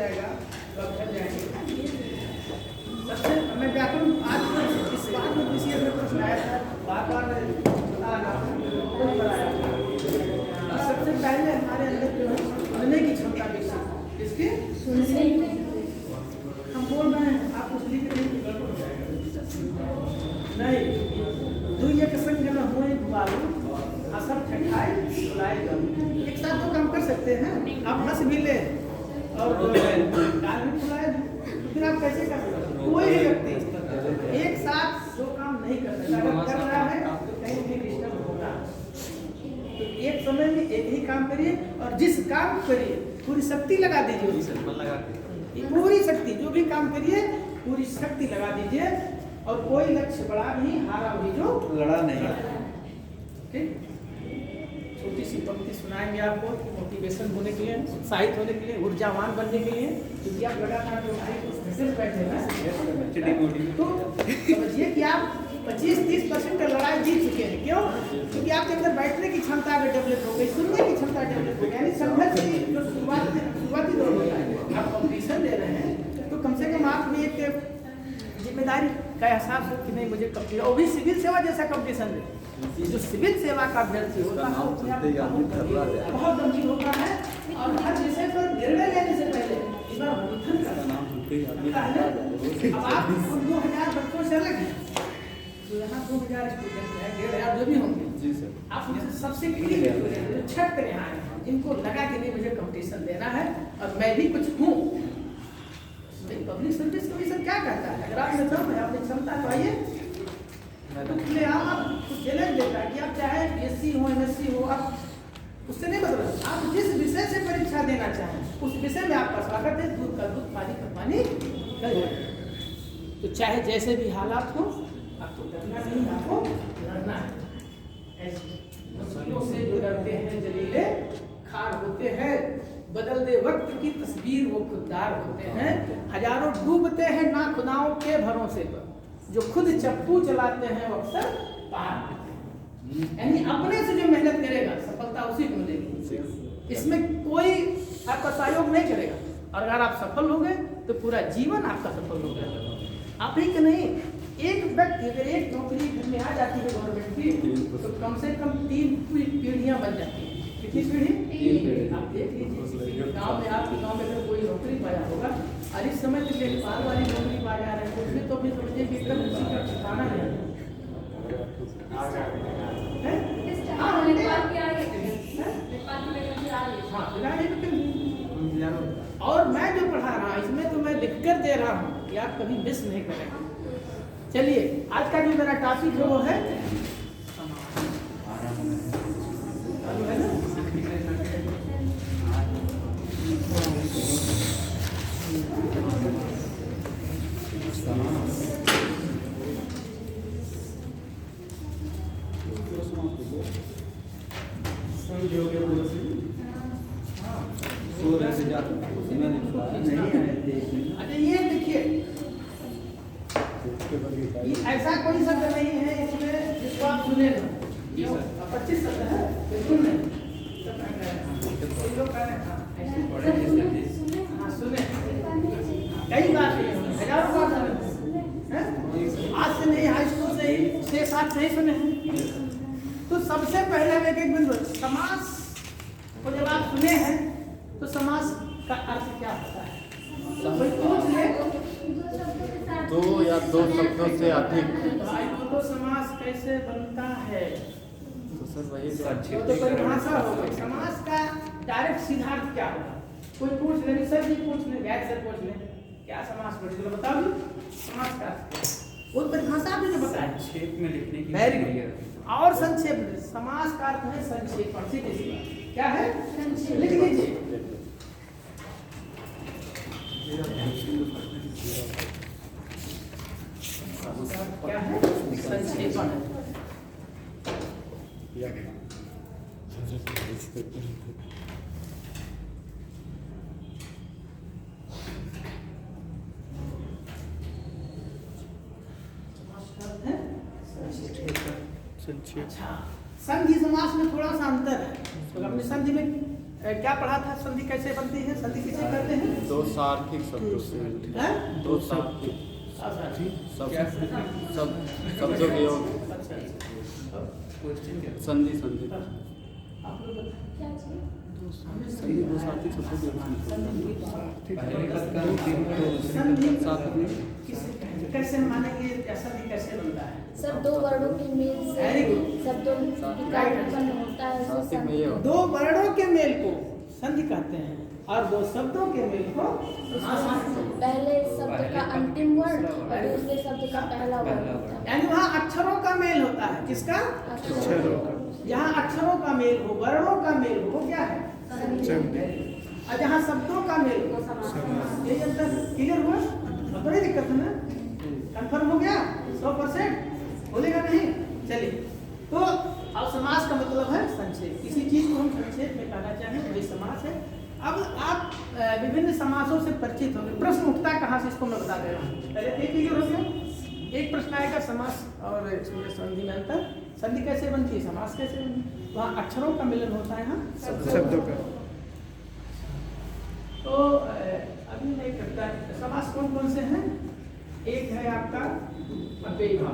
जाएगा तो आप घर जाएंगे। सबसे मैं व्याकरण आज इस बात में किसी ने प्रश्न आया था, बार-बार सबसे पहले हमारे अंदर जो है सुनने की क्षमता विकसित, इसके सुनने हम बोल रहे हैं आप कुछ लिख रहे हैं गड़बड़ हो जाएगा। नहीं दुई एक संग न होए दुआरू असर ठठाई बुलाए गम। एक साथ तो काम कर सकते हैं, आप हंस भी ले और गाल भी बुलाए, फिर आप कैसे कर सकते? कोई भी व्यक्ति एक साथ दो काम नहीं कर सकता। अगर कर रहा है तो कहीं भी डिस्टर्ब होगा। तो एक समय में एक ही काम करिए और जिस काम करिए पूरी शक्ति लगा दीजिए, पूरी शक्ति, जो भी काम करिए पूरी शक्ति लगा दीजिए और कोई लक्ष्य बड़ा भी हारा भी जो लड़ा नहीं। ठीक, छोटी सी पंक्ति सुनाएंगे आपको मोटिवेशन होने के लिए, उत्साहित होने के लिए, ऊर्जावान बनने के लिए, क्योंकि आप लगातार जो बैठे हैं तो समझिए कि आप 25-30% लड़ाई जीत चुके हैं। क्यों? क्योंकि आपके अंदर बैठने की क्षमता अगर डेवलप हो गई, सुनने की क्षमता डेवलप हो गई, यानी संघर्ष की जो शुरुआती दौर होता है, आप कॉम्पिटिशन दे रहे हैं तो कम से कम आप में एक जिम्मेदारी का एहसास हो कि नहीं मुझे कंपटीशन, वो भी सिविल सेवा जैसा कंपटीशन दे। जो सिविल सेवा का अभ्यर्थी होता है बहुत गंभीर होता है और हर विषय पर निर्णय लेने से पहले इस बार मंथन करना है। अब आप 2000 बच्चों से अलग हैं, तो यहाँ 2000 स्टूडेंट है, 1500 जो भी होंगे, आप सबसे छठ कर यहाँ हैं जिनको लगा कि नहीं मुझे कंपटीशन देना है और मैं भी कुछ हूँ। पब्लिक सर्विस कमीशन क्या कहता है? अगर आप में दम है, आपने क्षमता तो आइए, तो खुले आम आप चैलेंज देता है कि आप चाहे बीएससी हो, एमएससी हो, आप उससे नहीं बदला। आप जिस विषय से परीक्षा देना चाहें उस विषय में आपका स्वागत है। दूध का दूध, पानी का पानी कर दो। तो चाहे जैसे भी हालात हो आपको डरना नहीं, आपको लड़ना है। मुश्किलों से जो डरते हैं जलीले खार होते हैं, बदलते वक्त की तस्वीर वो खुददार होते हैं। हजारों डूबते हैं ना खुदाओं के भरोसे पर, जो खुद चप्पू चलाते हैं वो अक्सर पार होते हैं। यानी अपने से जो मेहनत करेगा सफलता उसी को मिलेगी, इसमें कोई आपका सहयोग नहीं करेगा। और अगर आप सफल हो गए तो पूरा जीवन आपका सफल हो गया। आप ही के नहीं, एक व्यक्ति अगर एक नौकरी घर में आ जाती है गवर्नमेंट की तो कम से कम 3 पीढ़ियां बन जाती है। कितनी पीढ़ी? आप देख लीजिए गाँव में, आपके गाँव में अगर कोई नौकरी पाया होगा और इस समय तो लेखपाल वाली नौकरी पा जा रहे हैं, उसमें तो भी समझिए कि एकदम उसी का ठिकाना नहीं है। और मैं जो पढ़ा रहा इसमें तो मैं लिख कर दे रहा हूँ कि आप कभी मिस नहीं करेंगे। चलिए आज का जो मेरा टॉपिक है वो है ये देखिए, ऐसा कोई शब्द नहीं है इसमें जिसको आप सुने ना। 25 शब्द है, बिल्कुल नहीं। सुने कई बार, हजारों बार आज से नहीं, हाई स्कूल से ही 6-7 नहीं सुने हैं। तो सबसे पहले एक एक बिंदु, समास को जब आप सुने हैं तो समास का अर्थ क्या होता है? कोई पूछ ले, 2 या 2 शब्दों से अधिक। भाई बोलो समास कैसे बनता है? तो सर वही तो परिभाषा हो गई। समास का डायरेक्ट सीधा अर्थ क्या होगा? कोई पूछ ले, सर जी पूछ ले, गैर सर पूछ ले, क्या समास पढ़े तो बताओ समास का वो परिभाषा आपने जो बताया संक्षेप में लिखने की। Very good. और संक्षेप में समास का अर्थ है संक्षेपण। क्या है? लिख लीजिए। क्या है? संक्षेपण। अच्छा, संधि समास में थोड़ा सा अंतर है, तो अपने संधि में क्या पढ़ा था? संधि कैसे बनती है? संधि किसे कहते हैं? दो सार्थिक शब्दों से हैं? दो सार्थिक सब शब्दों के योग संधि संधि आप लोग बताएं। संधि दो सार्थिक शब्दों के योग संधि सार्थिक किसे कहते हैं? कैसे मानेंगे? या संधि कैसे बनता है? सब दो वर्णों के मेल से Very good. शब्दों विकार उत्पन्न होता है उसे सार्थिक में संधि ये दो वर्णों के मेल को संधि कहते हैं और दो शब्दों के मेल को पहले शब्द का अंतिम वर्ण और दूसरे शब्द का पहला वर्ण होता है। यानी वहाँ अक्षरों का मेल होता है। किसका? अक्षरों का। जहाँ अक्षरों का मेल हो, वर्णों का मेल हो, क्या है? और जहाँ शब्दों का मेल हो, ये जब तक क्लियर हुआ अब बड़ी दिक्कत है ना? कंफर्म हो गया 100%? बोलेगा नहीं? चलिए, तो अब समास का मतलब है संक्षेप। किसी चीज को हम संक्षेप में कहना चाहें वही समास है। अब आप विभिन्न समासों से परिचित होंगे। प्रश्न उठता कहाँ से, इसको मैं बता दे रहा हूँ। पहले एक क्लियर हो गया। एक प्रश्न आएगा समास और इसमें संधि में अंतर। संधि कैसे बनती है? समास कैसे बनती है? वहाँ अक्षरों का मिलन होता है, यहाँ शब्दों का। तो अभी नहीं करता है। समास कौन कौन से हैं? एक है आपका अव्ययीभाव।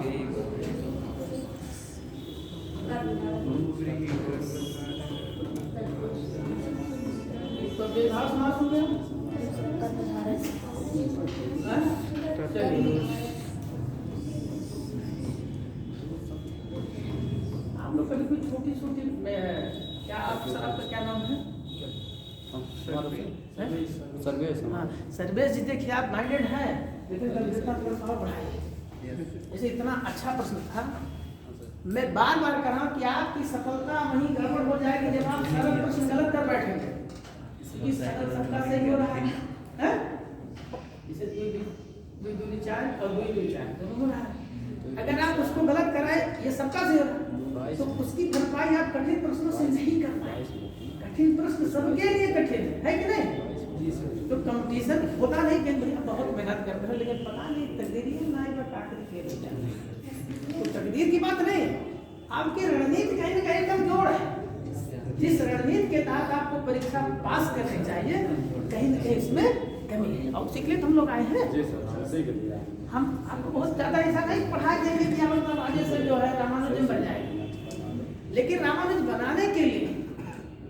तो अव्ययीभाव समास हो गया। हाँ? चलिए, आप लोग कभी कोई छोटी छोटी क्या आप सर आपका क्या नाम है? सर्वेश हाँ, सर्वेश जी, देखिए आप माइंडेड हैं, लेकिन कल जितना थोड़ा और बढ़ाइए। जैसे इतना अच्छा प्रश्न था, मैं बार बार कह रहा हूँ कि आपकी सफलता वहीं गड़बड़ हो जाएगी जब आप सरल प्रश्न गलत कर बैठेंगे। इस सरल सबका सही हो रहा है, हैं? इसे दुई दूनी चार और दुई दूनी चार दोनों हो रहा है। अगर आप उसको गलत कराए, ये सबका सही हो रहा है, तो उसकी भरपाई आप कठिन प्रश्नों से नहीं कर पाए। कठिन प्रश्न सबके लिए कठिन है कि नहीं? तो कंपटीशन होता नहीं कि भैया बहुत मेहनत करते हो, लेकिन पता नहीं तकदीर ना एक बार काट के फेल हो जाए। तो तकदीर की बात नहीं, आपकी रणनीति कहीं ना कहीं कमजोर है। जिस रणनीति के तहत आपको परीक्षा पास करनी चाहिए, कहीं ना कहीं इसमें कमी है। और उसी के लिए हम लोग आए हैं। हम आपको बहुत ज्यादा ऐसा नहीं पढ़ा देंगे कि आप मतलब आगे से जो है रामानुजन बन जाएंगे, लेकिन रामानुज बनाने के लिए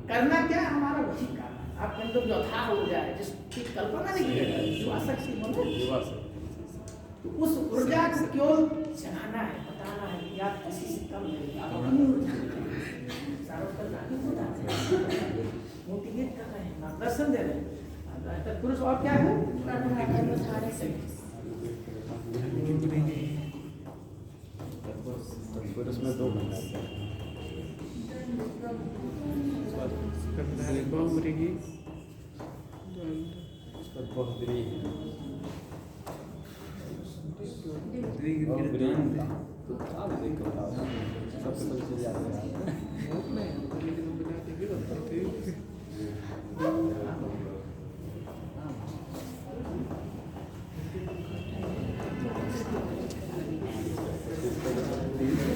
करना क्या है? हमारा वही काम है। आपके अंदर जो अथाह हो जाए, जिसकी कल्पना नहीं की जाए, युवा शक्ति बोले, तो उस ऊर्जा को केवल जगाना है, बताना है कि आप किसी से कम नहीं, आप अपनी ऊर्जा मोटिवेट कर रहे हैं, मार्गदर्शन दे रहे हैं। पुरुष और क्या है? पुरुष में दो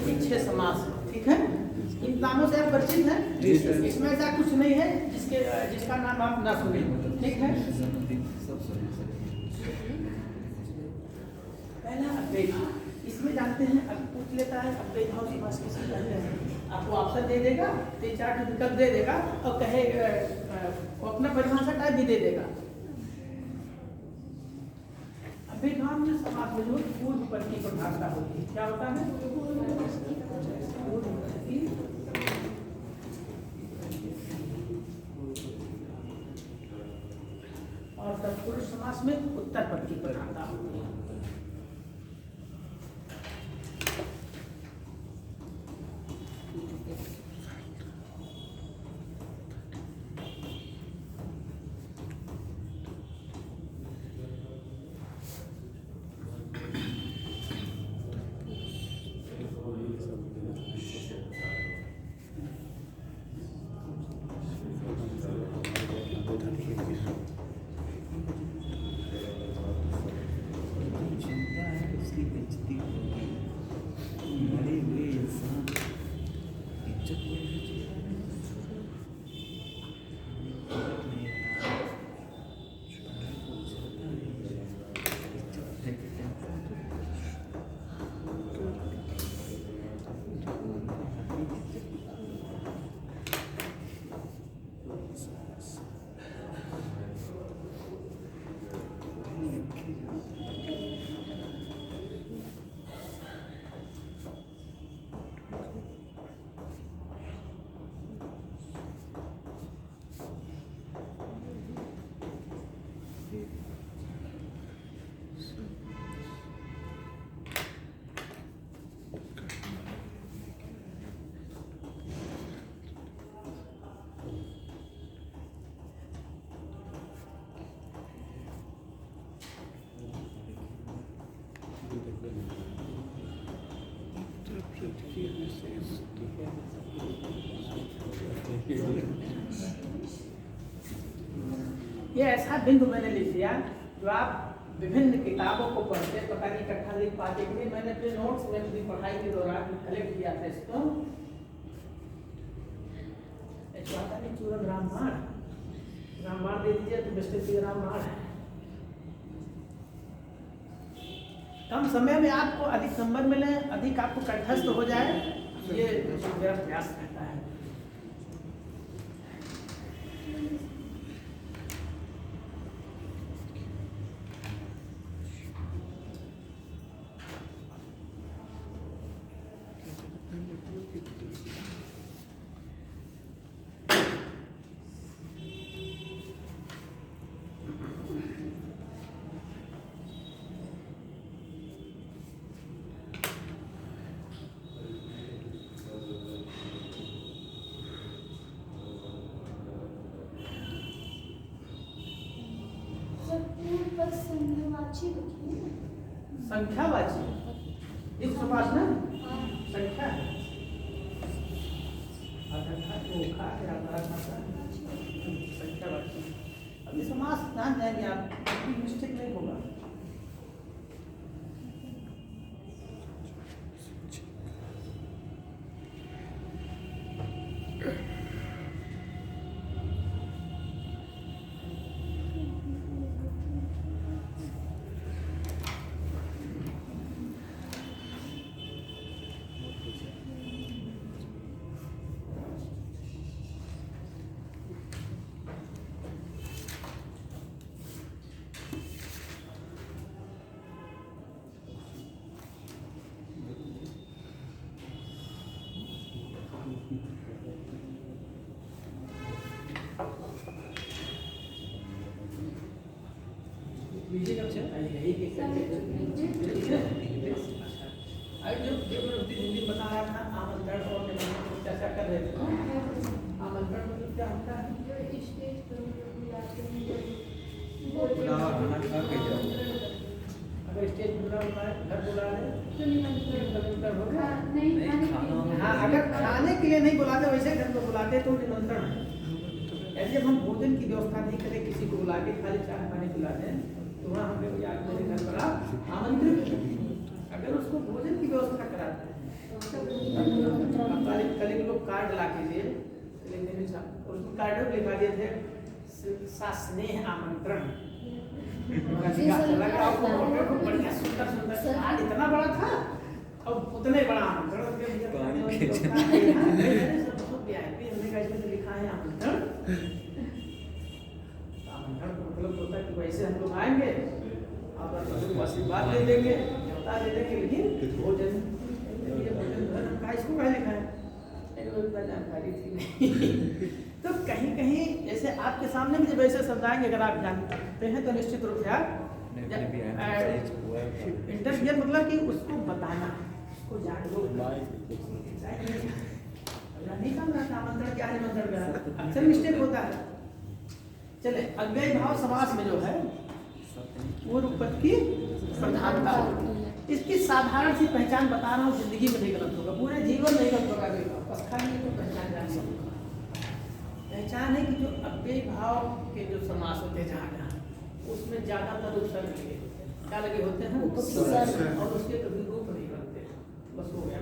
पीछे समास, ठीक है? इन नामों से आप परिचित हैं? इसमें ऐसा कुछ नहीं है जिसका नाम आप ना सुने, ठीक है? पहला अव्ययीभाव, इसमें जानते हैं, अब पूछ लेता है अव्ययीभाव समास किसे कहते हैं। आपको ऑप्शन दे देगा, 3-4 विकल्प दे देगा और कहे वो अपना परिभाषा टाइप भी दे देगा। अव्ययीभाव में समास में जो पूर्व पद की परिभाषा होती है, क्या होता है? पूर्व पद की और तत्पुरुष समास में उत्तर पद की परिभाषा होती है। ये ऐसा बिंदु मैंने लिख दिया जो आप विभिन्न किताबों को पढ़ते पता नहीं इकट्ठा लिख पाते कि नहीं। मैंने अपने नोट्स में अपनी पढ़ाई के दौरान कलेक्ट किया था इसको। आता नहीं चूरन रामबाण दे दीजिए तो बेस्ट रामबाण है। कम समय में आपको अधिक नंबर मिले, अधिक आपको कंठस्थ हो जाए, ये मेरा प्रयास रहता है। संख्यावाची एक सुभाषना संख्या है। संख्यावाची अभी समास जान जाएंगे आप, मिस्टेक नहीं होगा। लीजिए कब से यही के हिंदी बता रहा था। आमंत्रण और चर्चा कर रहे थे। आमंत्रण मतलब क्या होता है? अगर स्टेज बुला घर बुला रहे, हाँ अगर खाने के लिए नहीं बुलाते वैसे घर को बुलाते तो निमंत्रण है। ऐसे जब हम भोजन की व्यवस्था नहीं करें, किसी को बुला के खाली चाय पानी पिलाते हैं तो वहाँ हमें मेरे घर पर आप आमंत्रित। अगर उसको भोजन की व्यवस्था कराते हैं, कल के लोग कार्ड ला के दिए, उसमें कार्ड में लिखा दिए थे स्नेह आमंत्रण। इतना बड़ा था और उतने बड़ा आमंत्रण लिखा है आमंत्रण। मतलब होता है कि वैसे हम लोग आएंगे, आप आशीर्वाद दे देंगे, न्योता दे देंगे, लेकिन भोजन का इसको क्या लिखा है इतना जानकारी थी नहीं। तो कहीं कहीं जैसे आपके सामने भी जब ऐसे शब्द आएंगे, अगर आप जानते हैं तो निश्चित रूप से आप इंटरफियर मतलब कि उसको बताना, उसको जागरूक नहीं करना था। आमंत्रण क्या है, निमंत्रण क्या है, अक्सर मिस्टेक होता है। चले अव्यय भाव समास में जो है वो रूपपद की प्रधानता। इसकी साधारण सी पहचान बता रहा हूँ, जिंदगी में नहीं गलत होगा, पूरे जीवन नहीं गलत होगा। पहचान है कि जो अव्यय भाव के जो समास होते हैं जहाँ उसमें ज्यादातर उपसर्ग लगे होते हैं। क्या लगे होते हैं? और उसके कभी रूप नहीं बनते। बस हो गया।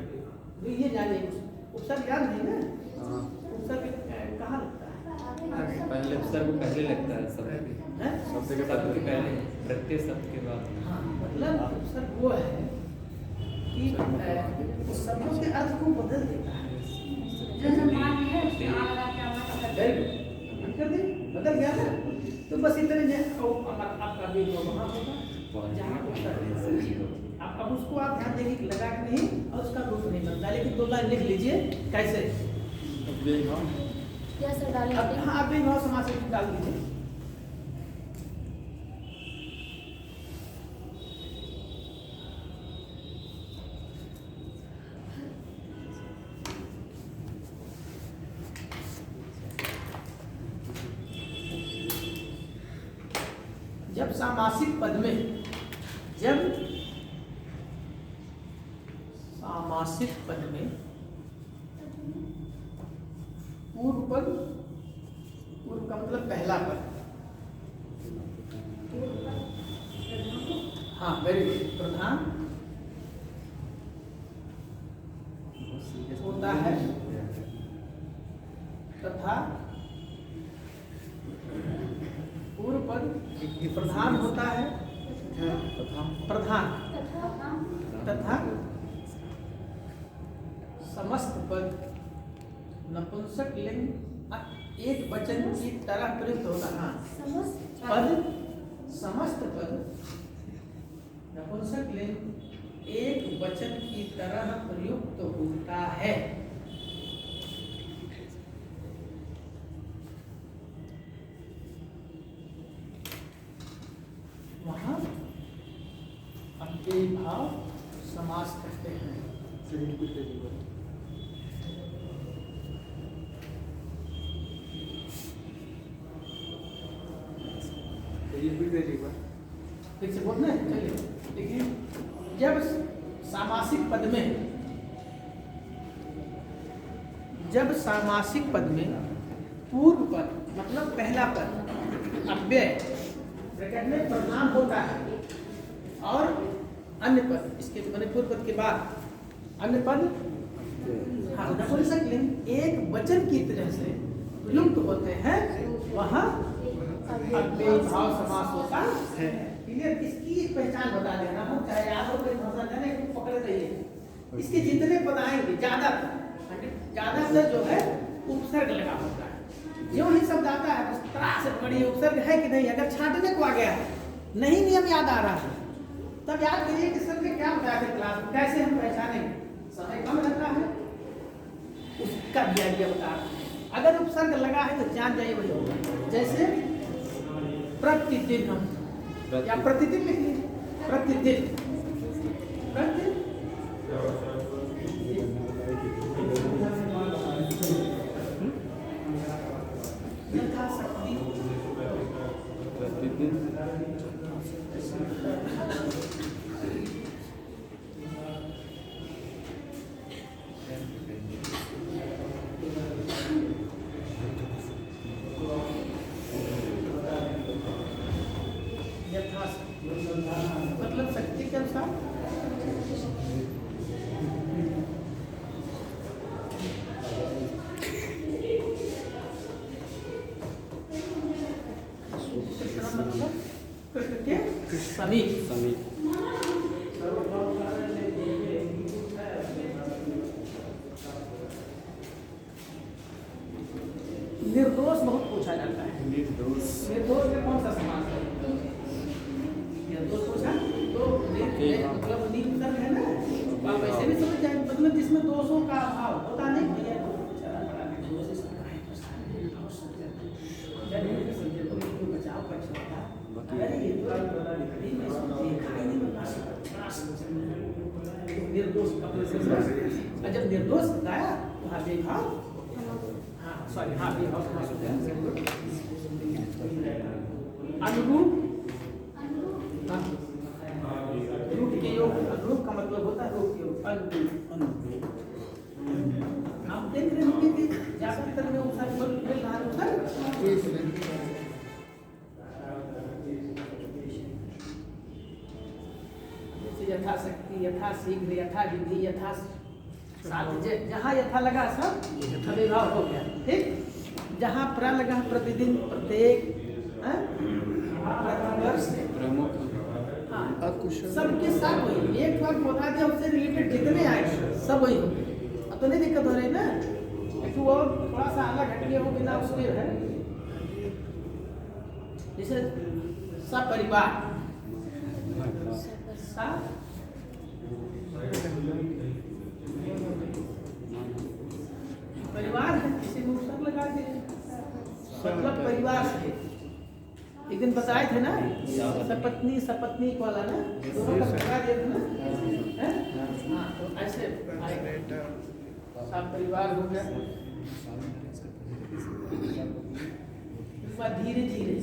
तो ये जानिए उपसर्ग याद नहीं ना, उपसर्ग कहाँ लगता है? पहले उपसर्ग पहले लगता है शब्द के पहले, प्रत्यय शब्द के बाद। हाँ मतलब उपसर्ग वो है कि शब्दों के अर्थ को बदल देता है। बदल गया ना, तो बस इतने आपका भी वहाँ होगा जहाँ अब उसको आप ध्यान देंगे कि लगा कि नहीं, और उसका रूप नहीं बनता। लेकिन दो लाइन लिख लीजिए कैसे। हाँ अव्यय भाव समास डाल दीजिए। जब सामासिक पद में, जब सामासिक पद में पूर्व पद, पूर्व का मतलब पहला पद, हाँ वेरी गुड, प्रधान होता है तथा पूर्व पद प्रधान होता है प्रधान तथा समस्त पद नपुंसक लिंग एक वचन की तरह प्रयुक्त होता है। पद समस्त पद नपुंसक लिंग एक वचन की तरह प्रयुक्त होता है। वहाँ अव्ययी भाव समास कहते हैं। फिर से बोलना है, चलिए देखिए, जब सामासिक पद में, जब सामासिक पद में पूर्व पद मतलब पहला पद अव्यय ब्रैकेट में प्रधान होता है और अन्य पद इसके मैंने पूर्व पद के बाद अन्य पद हाँ नपुंसक लिंग एक वचन की तरह से प्रयुक्त होते हैं, वहाँ अव्ययी भाव समास होता है। क्लियर? इसकी पहचान बता देना, हम चाहे याद हो कोई भाषा जाने पकड़ रहिए। इसके जितने पद आएंगे ज्यादातर जो है उपसर्ग लगा होता है। जो ही शब्द आता है बस त्रास से बड़ी उपसर्ग है कि नहीं, अगर छांटने को आ गया है, नहीं नियम याद आ रहा है, तब याद करिए कि सर ने क्या बताया था क्लास में, कैसे हम पहचानेंगे। समय कम रहता है उसका भी आइडिया बता रहा है। अगर उपसर्ग लगा है तो जान जाइए वही होगा। जैसे प्रतिदिन, हम या प्रतिदिन लिख लीजिए, प्रतिदिन यथाशक्ति मतलब शक्ति के अनुसार समीप निर्दोष बहुत पूछा जाता है। निर्दोष में कौन सा समास है? निर्दोष पूछा तो मतलब निरुत्तर है ना, आप ऐसे भी समझ जाएंगे, मतलब जिसमें दोषों का अभाव होता नहीं भैया बचाव निर्दोष। जब निर्दोष गाया तो हाँ बेभाव, हाँ सॉरी हाँ बेभाव समास होता है। अनुरूप, रूप के योग, अनुरूप का मतलब होता है रूप के योग, अनुरूप। आप देख रहे होंगे कि ज्यादातर में उपसर्ग मिल रहा है, उपसर्ग यथाशक्ति, यथाशीघ्र, यथा विधि, यथा साध्य, जहाँ यथा लगा सब अभिभाव हो गया। ठीक, जहाँ प्र लगा प्रतिदिन, प्रत्येक, प्रतिवर्ष, सबके साथ वही एक बार बता दिया, उससे रिलेटेड जितने आए सब वही होंगे। अब तो नहीं दिक्कत हो रही ना, तो वो थोड़ा सा अलग हट गया, वो बिना उसके है। जैसे सपरिवार, परिवार है, किसी को उपसर्ग लगा के मतलब परिवार से। एक दिन बताए थे ना सपत्नी सपत्नी वाला ना, दोनों का प्रकार दिया था ना, हाँ तो ऐसे सब परिवार हो गया। धीरे धीरे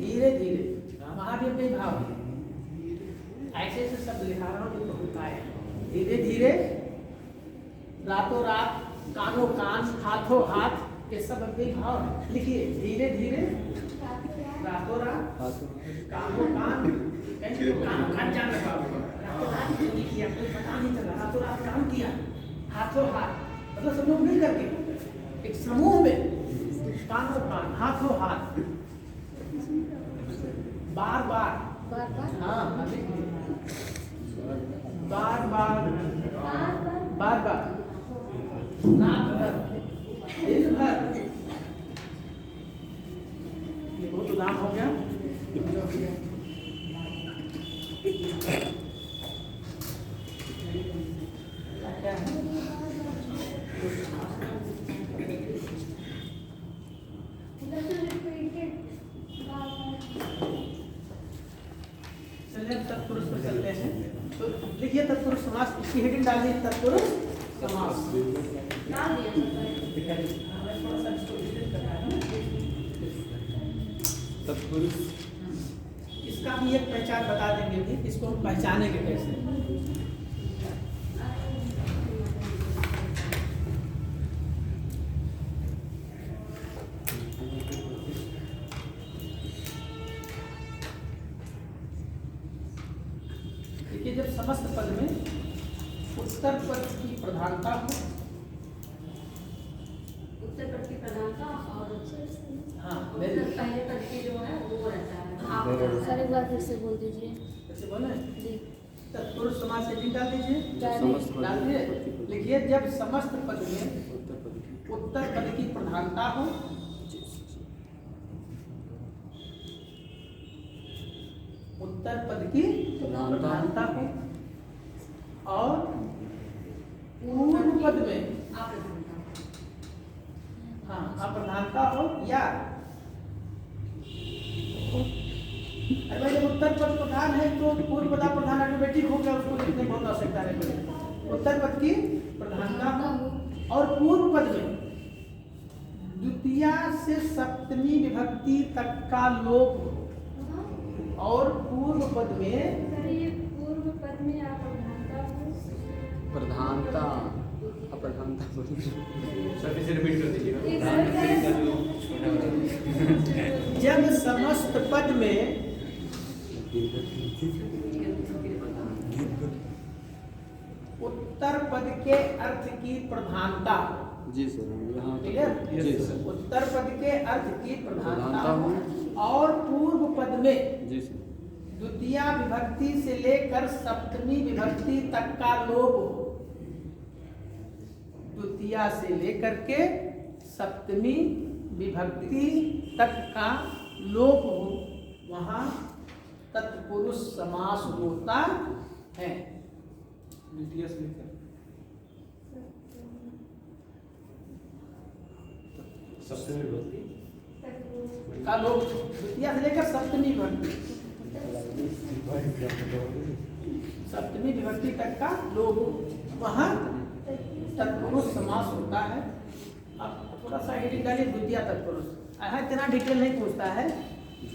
धीरे धीरे वहाँ भी अपने भाव ऐसे ऐसे सब लिखा रहा हूँ, बहुत आए धीरे धीरे, रातों रात, कानों कान, हाथों हाथ, ये सब अव्ययी भाव लिखिए। धीरे धीरे, रातों रात, कानों कान, कान जान रखा रातों रात लिखिए, आपको पता नहीं चला, रातों रात काम किया, हाथों हाथ, मतलब सब लोग मिल करके एक समूह में, कानों कान, हाथों हाथ, बार बार, बार बार हाँ बार बार, बार बार, रात भर, दिन भर, ये बहुत उदाहरण हो गया। क्या है? चलिए तत्पुरुष पर चलते हैं। तो लिखिए तत्पुरुष समास, इसकी हेडिंग डालिए तत्पुरुष समास। तत्पुरुष इसका भी एक पहचान बता देंगे भी, इसको हम पहचानेंगे कैसे। देखिए जब समस्त पद में उत्तर पद की प्रधानता हो, उत्तर पद की प्रधानता और हाँ पहले पद की जो है वो रहता है। सर एक बार फिर से बोल दीजिए। कैसे बोले? जी। तत्पुरुष समास से डाल दीजिए, डालिए। डालिए। लिखिए जब समस्त पद में उत्तर पद की प्रधानता हो, उत्तर पद की प्रधानता हो और पूर्व पद में हाँ अप्रधानता हो, या अरे भाई जब उत्तर पद प्रधान है तो पूर्व पद प्रधान ऑटोमेटिक हो गया, उसको लिखने की बहुत आवश्यकता है। उत्तर पद की प्रधानता हो और पूर्व पद में द्वितीया से सप्तमी विभक्ति तक का लोप हो, और पूर्व पद में पूर्व पद में प्रधानता अप्रधानता सभी से रिपीट कर दीजिएगा। जब समस्त पद में उत्तर पद के अर्थ की प्रधानता हो, जी सर, यहाँ क्लियर? जी सर, उत्तर पद के अर्थ की प्रधानता हो और पूर्व पद में जी सर, द्वितीया विभक्ति से लेकर सप्तमी विभक्ति तक का लोप हो, द्वितीया से लेकर के सप्तमी विभक्ति तक का लोप हो, वहाँ तत्पुरुष समास होता है। द्वितीय से लेकर सप्तमी विभक्ति का लोप, द्वितीया से लेकर सप्तमी विभक्ति, सप्तमी विभक्ति तक का लोप, वहाँ तत्पुरुष समास होता है। अब थोड़ा सा हेडिंग डालिए, द्वितीय तत्पुरुष। इतना डिटेल नहीं पूछता है,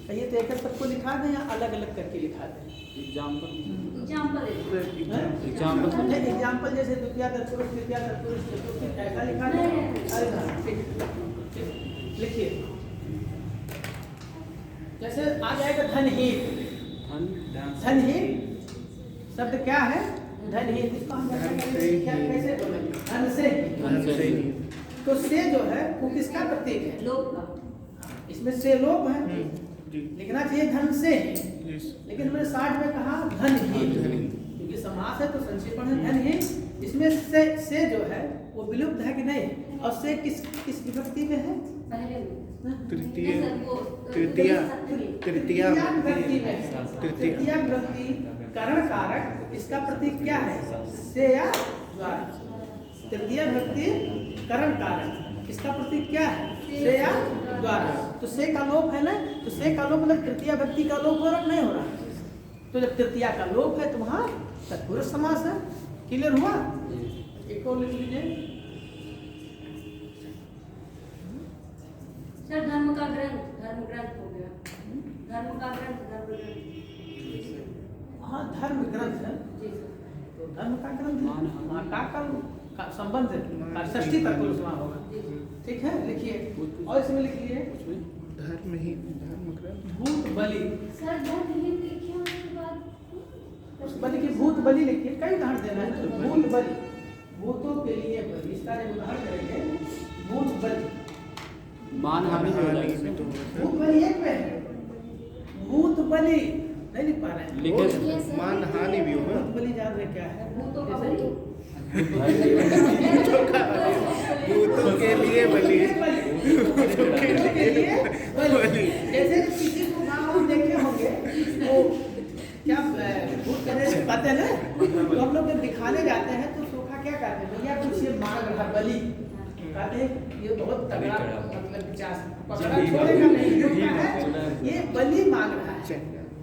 कहिए तो एक सबको लिखा दें या अलग अलग करके लिखा दें? एग्जाम्पल एग्जाम्पल जैसे द्वितीय तत्पुरुष, तृतीय तत्पुरुष, चतुर्थी, ऐसा लिखा दें? अरे हाँ, ठीक, लिखिए। जैसे आ जाएगा धनहीन, धनहीन शब्द क्या है? धनहीन, इसको हम कैसे बोलेंगे? धन से। तो से जो है वो किसका प्रतीक है? लोप का। इसमें से लोप है, लिखना चाहिए धन से, लेकिन मैंने 60 में कहा धनहीन, क्योंकि समास है तो संक्षेपण है धनहीन। इसमें से जो है वो विलुप्त है कि नहीं? और से किस विभक्ति में है? पहले में तृतीय तृतीया विभक्ति में। तृतीया विभक्ति करण कारक, इसका प्रतीक क्या है? से या द्वारा। तृतीया विभक्ति करण कारक, इसका प्रतीक क्या है? से या द्वारा। तो से का लोप है ना, तो से का लोप मतलब तृतीया विभक्ति का लोप हो रहा नहीं हो रहा? तो जब तृतीया का लोप है तो वहाँ तत्पुरुष समास है। क्लियर हुआ? एक और लिख लीजिए। सर धर्म का ग्रंथ, धर्म ग्रंथ हो गया। धर्म का ग्रंथ, धर्म ग्रंथ। हाँ धर्म ग्रंथ है, जी सर। तो धर्म का ग्रंथ है, वहाँ का संबंध है, षष्ठी तत्पुरुष वहाँ होगा। ठीक है, लिखिए और इसमें लिखिए धर्म ही धर्म ग्रंथ भूत बलि। सर धर्म ही लिखिए उसके बाद उस बलि की भूत बलि लिखिए, कई उदाहरण देना है। तो भूत बलि, भूतों के लिए बलि, इसका एक उदाहरण करेंगे। भूत बलि, मानहानि में तो भूत बलि एक में है, भूत बलि नहीं लिख पा रहे हैं। लिखे मान हानि भी होगा। भूत बलि जान रहे क्या है? भूतों का बलि। भूतों के लिए बलि भूतों के लिए बलि। जैसे किसी को गाँव देखे होंगे वो क्या भूत करने से कहते हैं ना, तो हम लोग जब दिखाने जाते हैं तो सोखा क्या कहते हैं, भैया कुछ ये मांग रहा बलि, कहते हैं ये बहुत तगड़ा मतलब 50 पकड़ा छोड़ेगा नहीं, ये क्या है, ये बलि मांग रहा है।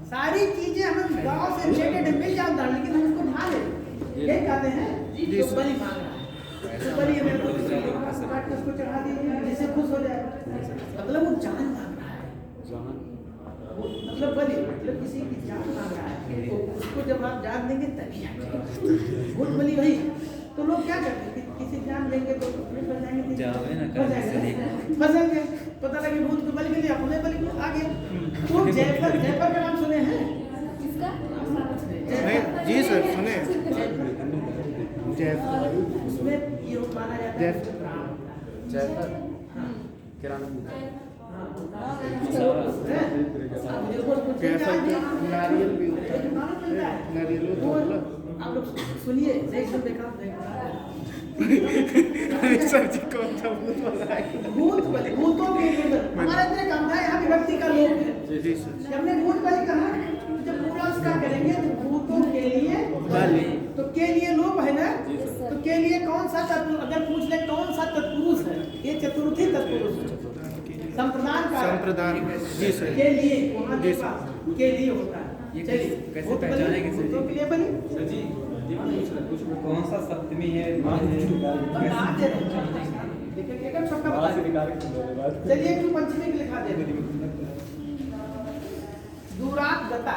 सारी चीजें हम गाँव से रिलेटेड मिल जाता है, लेकिन हम उसको ढा ले, ये कहते हैं तो बलि मांग रहा है। तो बलि मेरे को काट के उसको चढ़ा दीजिए, जिससे खुश हो जाए, मतलब वो जान मांग रहा है। मतलब बलि मतलब किसी की जान मांग रहा है, तो उसको जब आप जान देंगे तभी आएगा। भूत बलि वही। तो लोग क्या करते हैं कि किसी जान देंगे तो अपने बन जाएंगे, जावे ना बन जाएंगे, फंसेंगे। पता लगे भूत को बलि के लिए अपने बलि को आ गया। तो जयफल, जयफल का नाम सुने हैं? किसका? नहीं जी सर सुने जयफल उसमें ये माना जाता है प्राण। जयफल हाँ। किराना जयफल का नारियल भी होता है, नारियल होता है बोला। आप लोग सुनिए, नहीं सुन देखा सर जी कौन सा भूत वाला है? भूत बलि, भूतों के लिए हमारा इतने काम था, यहाँ विभक्ति का लोक है। जी सर जब हमने भूत बलि कहा, जब पूरा उसका करेंगे तो भूतों के लिए बलि, तो के लिए लोप है ना, तो के लिए कौन सा तत्पुरुष, अगर पूछ ले कौन सा तत्पुरुष है, ये चतुर्थी तत्पुरुष संप्रदान का संप्रदान जी सर के लिए, वहाँ जी देखा के लिए होता है। ये चलिए, कैसे भूत बलि, पहचानेंगे सर जी? भूतों के लिए बलि कौन सा सप्तमी है? बता दे रहे हैं। देखिए एक छक्का बता दे। चलिए क्यों पंचमी के लिखा दे दूरात गता,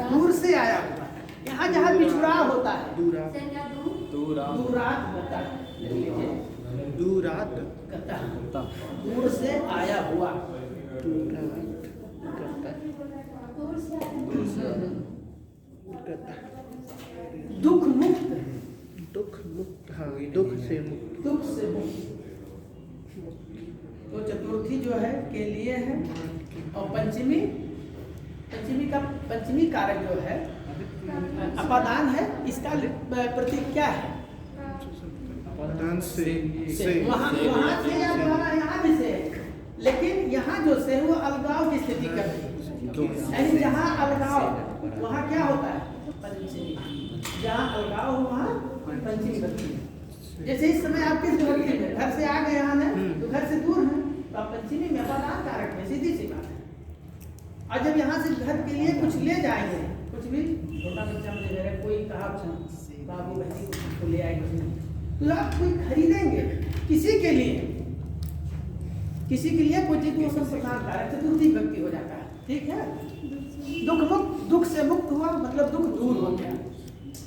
दूर से आया हुआ। यहाँ जहाँ बिछुड़ाव होता है दूरा दूरात गता, दूरात गता, दूर से आया हुआ। दुख मुक्त, दुख मुक्त हाँ दुख से मुक्त दुख से मुक्त। तो चतुर्थी जो है के लिए है, और पंचमी, पंचमी कारक जो है अपादान है, इसका प्रतीक क्या है? दान से वहाँ से या द्वारा यहाँ भी से, लेकिन यहाँ जो से वो अलगाव की स्थिति करती है, यानी जहाँ अलगाव वहाँ क्या होता है? पंचमी। जहाँ अलगाव हो वहाँ पंचमी बनती है। जैसे इस समय आप किस विभक्ति में, घर से आ गए यहाँ ना, तो घर से दूर हैं, तो आप पंचमी में अपादान कारक में, सीधी सी बात है। और जब यहाँ से घर के लिए कुछ ले जाएंगे, कुछ भी छोटा बच्चा मुझे ले रहा है, कोई कहा बाबू बच्ची को ले आएंगे, तो आप कोई खरीदेंगे किसी के लिए कोई चीज वो संप्रदान कारक चतुर्थी विभक्ति हो जाता है। ठीक है, दुख मुक्त, दुख से मुक्त हुआ मतलब दुख दूर हो गया।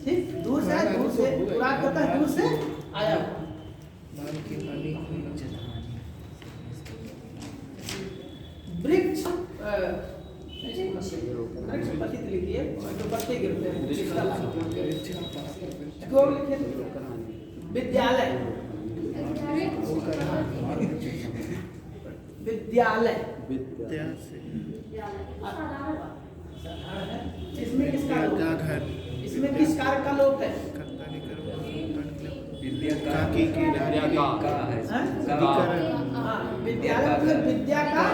ठीक, दूर से आया, दूर से दुरात करता है, दूर से आया। वृक्ष वृक्ष पतित लिखिए, जो पत्ते गिरते हैं इसको लिखिए। विद्यालय, विद्यालय इसमें किसका लोप है? इसमें किस कारक का लोप है? विद्या का काकी की विद्या का है। हाँ? का हाँ, विद्यालय मतलब विद्या का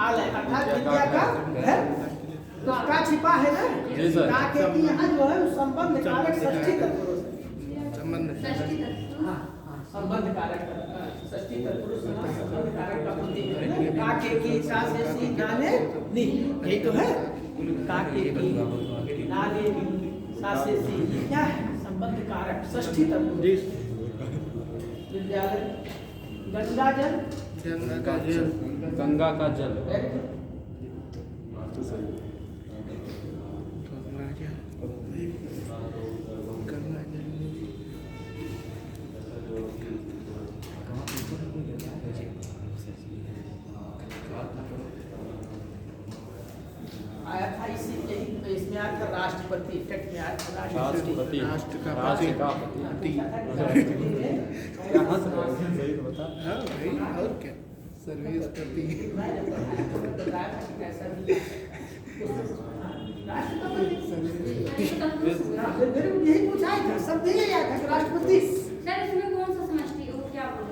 आलय, अर्थात विद्या का घर। तो का छिपा है ना, जी सर। का के की यहाँ जो है संबंध कारक षष्ठी तत्पुरुष है। संबंध हाँ, संबंध कारक षष्ठी तत्पुरुष संबंध कारक का प्रतीक है ना। का के की सा से सी नाले नी, यही तो है। का के की नाले नी सा से सी, ये क्या है? संबंध कारक षष्ठी तत्पुरुष। विद्यालय, गंगा जल, गंगा का जल गंगा का जल तो आया था इसी यही इसमें आया था राष्ट्रपति, टेक्स्ट में आया था राष्ट्रपति। राष्ट्र का पति। यहाँ से सही तो बता। हाँ भाई, और क्या सर्विस करती है। यही पूछा था, सब दिया गया था कि राष्ट्रपति। सर इसमें कौन सा समझती हो क्या बोल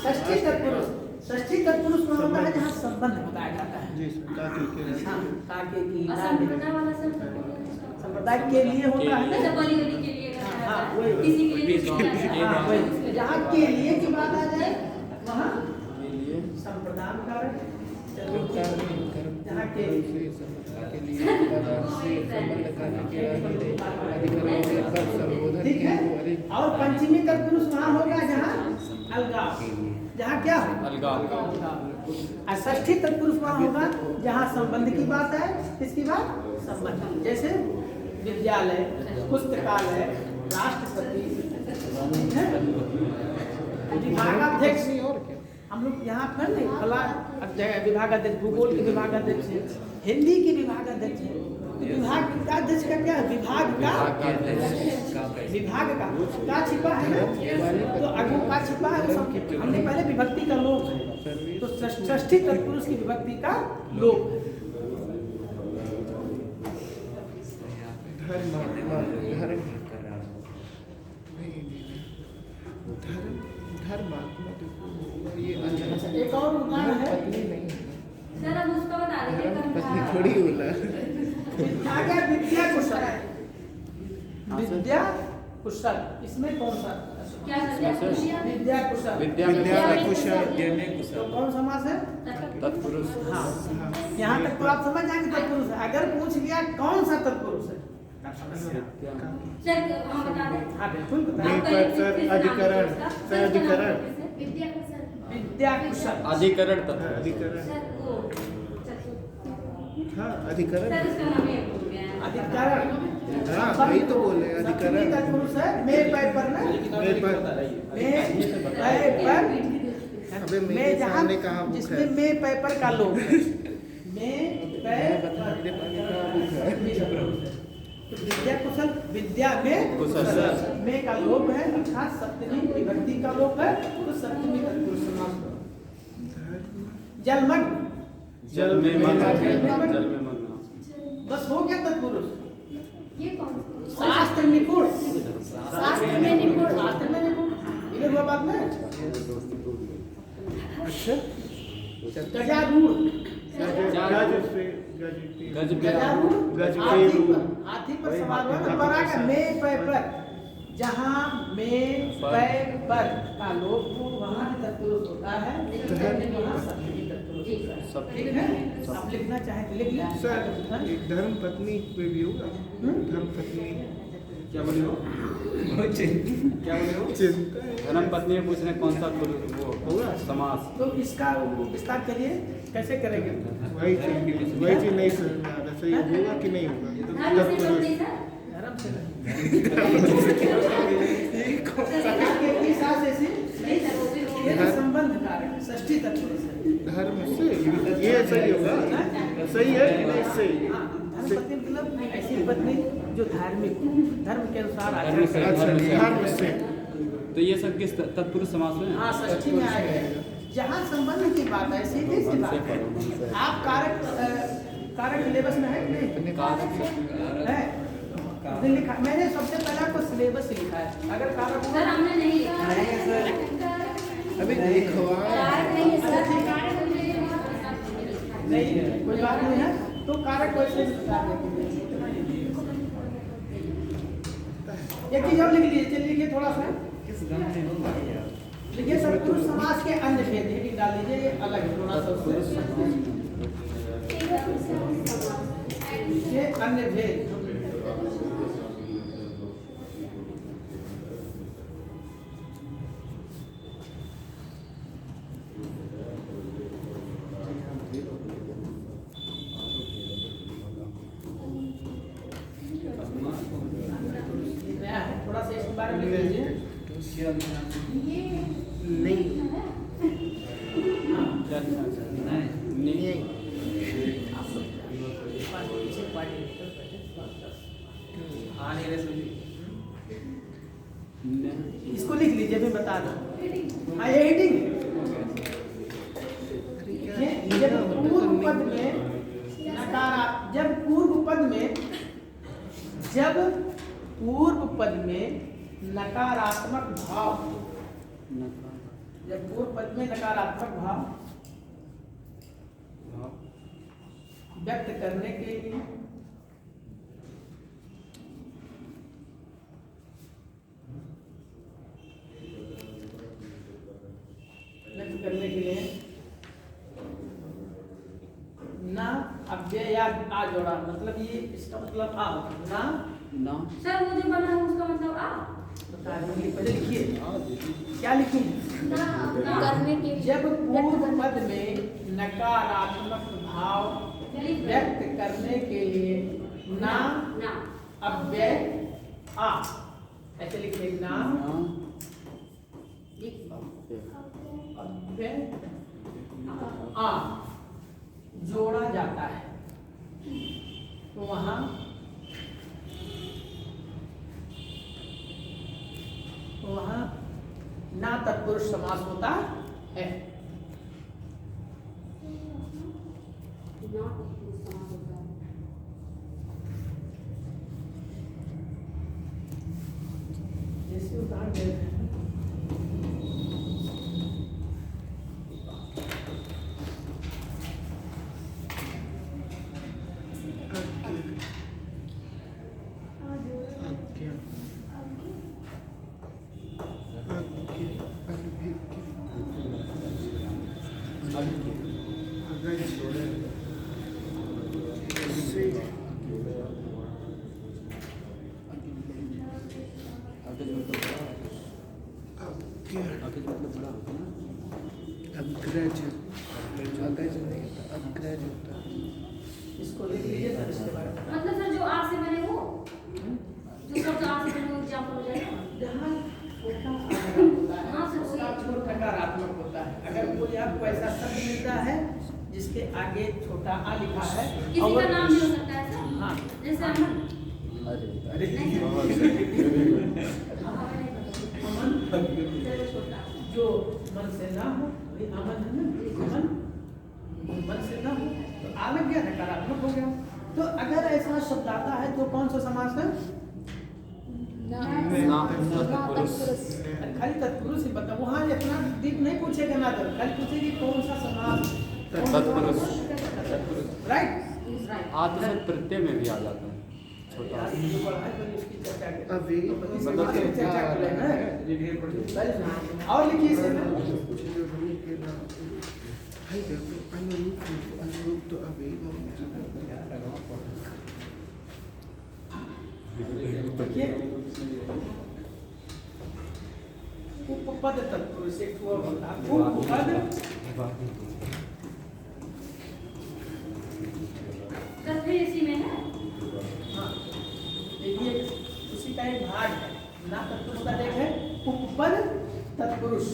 षष्ठी तत्पुरुष। षष्ठी तत्पुरुष वहाँ होता है जहाँ संबंध बताया जाता है। जी सर, ताकि के हाँ, ताकि की असंप्रदाय वाला सब संप्रदाय के लिए होता है अच्छा ना। बलि बलि के लिए करता हाँ, है वही। किसी के लिए नहीं करता है। हाँ, वही। जहाँ के लिए की बात आ जाए वहाँ के लिए संप्रदान कारक जहाँ के के लिए संबंध करने के अधिकारों के पद संबोधन ठीक है। के और पंचमी तत्पुरुष वहाँ होगा जहाँ अलगाव, जहाँ क्या हो अलगाव। और षष्ठी तत्पुरुष वहाँ होगा जहाँ संबंध की बात है। इसकी बात संबंध, जैसे विद्यालय, पुस्तकालय, राष्ट्रपति, विभागाध्यक्ष। और क्या हम लोग यहाँ पर नहीं फला विभागाध्यक्ष, भूगोल के विभागाध्यक्ष है, हिंदी के विभागाध्यक्ष है। विभाग का अध्यक्ष का क्या है? विभाग का क्या छिपा है ना, तो अगु का छिपा है। हमने पहले विभक्ति का लोप है, तो षष्ठी तत्पुरुष की विभक्ति का लोप है। धर्मात्मा ये अच्छा, एक और उदाहरण है। पत्नी नहीं सर अब उसका बता दीजिए धर्म कौन पत्नी सा थोड़ी होला। आ गया विद्या कुशल। विद्या कुशल इसमें कौन सा? क्या सर विद्या कुशल। विद्या में कुशल। विद्या में तो कुशल। कौन समास है? तत्पुरुष। हाँ, यहाँ तक तो आप समझ जाएंगे तत्पुरुष है। अगर पूछ लिया कौन सा तत्पुरुष है, सर हम बता दें हाँ बिल्कुल नहीं, बताएं। पर सर अधिकरण, सर अधिकरण। विद्या को सर विद्या कुशल। अधिकरण तत्व। अधिकरण। सर वो चतुर्थ हाँ अधिकरण। सर उसका नाम ये भूल गया अधिकरण। हाँ वही तो बोल रहे हैं, सप्तमी अधिकरण। तत्पुरुष है मे पै पर ना, मे पर। मे पै पर, अबे मे मेरे जहाँ सामने कहाँ बुक जिसमें है? मे पै पर का लोप है। मे पै मेरे पास कहाँ बुक है? तो विद्या कुशल, विद्या में कुशल। में का लोप है, अर्थात सप्तमी विभक्ति का लोप है, तो सप्तमी तत्पुरुष समास। जलमग्न, जल में मग्न। जल में मग्न। बस हो गया तत्पुरुष। ये कौन शास्त्र निपुण, शास्त्र में निपुण। शास्त्र में निपुण, ये हुआ बात में। अच्छा गजारूढ़, गज पे गजारूढ़ गज पे हाथी रूढ़। पर, हाथी पर सवार हुआ ना, पर आ गया मे पै पर। जहाँ मे पै पर का लोप हो वहाँ तत्पुरुष होता है, वहाँ सप्तमी तत्पुरुष होता है। सब ठीक है, आप लिखना चाहे तो लिख लें। सर एक धर्म पत्नी पे भी होगा। धर्म पत्नी क्या बोले हो? क्या बोले हो? चिंता है। धर्म पत्नी में पूछने कौन सा वो होगा समास। तो इसका विस्तार करिए, कैसे करेंगे? वही चीज नहीं समझ में आ रहा, सही होगा कि नहीं होगा? धर्म से बोलते सर धर्म से ये के साथ ऐसी नहीं सर वो भी ये होगा। संबंध कारक षष्ठी तत्पुरुष है। धर्म से ये सही होगा, सही है कि नहीं सही? हाँ, धर्म पत्नी मतलब ऐसी पत्नी जो धार्मिक धर्म के अनुसार आचरण धर्म से- करे। अच्छा धर्म से। तो ये सब किस तत्पुरुष समास में? हाँ, षष्ठी में आएगा। जहाँ संबंध की बात है, सीधी सी बात है। आप कारक सिलेबस में है कि नहीं? है। उसने लिखा, मैंने सबसे पहले आपको सिलेबस लिखा है। अगर कारक सर हमने नहीं लिखा अभी लिखवा कारक नहीं है सर। नहीं, कोई बात नहीं है, तो कारक वैसे ही बता देंगे। एक चीज और लिख लीजिए, चलिए लिखिए थोड़ा सा। लिखिए तत्पुरुष समास के अन्य भेद, हेडिंग डाल लीजिए, ये अलग है थोड़ा सा उससे। ये अन्य भेद। नया है, थोड़ा सा इसके बारे में लिख लीजिए। ये लीजिए मैं बता रहा हूँ। हाँ ये हीटिंग है। जब पूर्व पद में नकारात्मक भाव, जब पूर्व पद में नकारात्मक भाव व्यक्त करने के लिए ना अव्यय या आ जोड़ा, मतलब ये इसका मतलब आ होगा ना। सर वो जो बना है उसका मतलब आ पहले लिखिए क्या लिखी करने के लिए जब पूर्व पद में नकारात्मक भाव व्यक्त करने के लिए ना ना अव्यय आ, ऐसे लिखिए ना अव्यय आ जोड़ा जाता है तो वहां ना तत्पुरुष समास होता है। जैसे उदाहरण दे रहे हैं अग्रज, अग्रज नहीं होता, अग्रज होता है। इसको लिख लीजिए सर इसके बारे में। मतलब सर जो आ से बने वो जो शब्द आ से बने वो एग्जाम्पल हो जाएगा। जहाँ छोटा आधार होता है हाँ सर, उसका छोटा नकारात्मक होता है। अगर कोई आपको ऐसा शब्द मिलता है जिसके आगे छोटा आ लिखा है किसी का नाम भी हो सकता है सर। हाँ जैसे अमन जो मन से ना हो वही अमन है ना, अमन मन से ना हो तो आ लग गया नकारात्मक हो गया। तो अगर ऐसा शब्द आता है तो कौन सा समास है? खाली तत्पुरुष ही बता, वहाँ इतना डीप नहीं पूछेगा ना, तो खाली पूछेगी कौन सा समास तत्पुरुष राइट। आ तो सर प्रत्यय में भी आ जाता है छोटा। अभी और लिखिए इसे अनुरूप तो अभी उपपद तत्पुरुष एक हुआ होता है उपपद सर फिर इसी में है। हाँ देखिए उसी का एक भाग है ना, तत्पुरुष का एक है उपपद तत्पुरुष।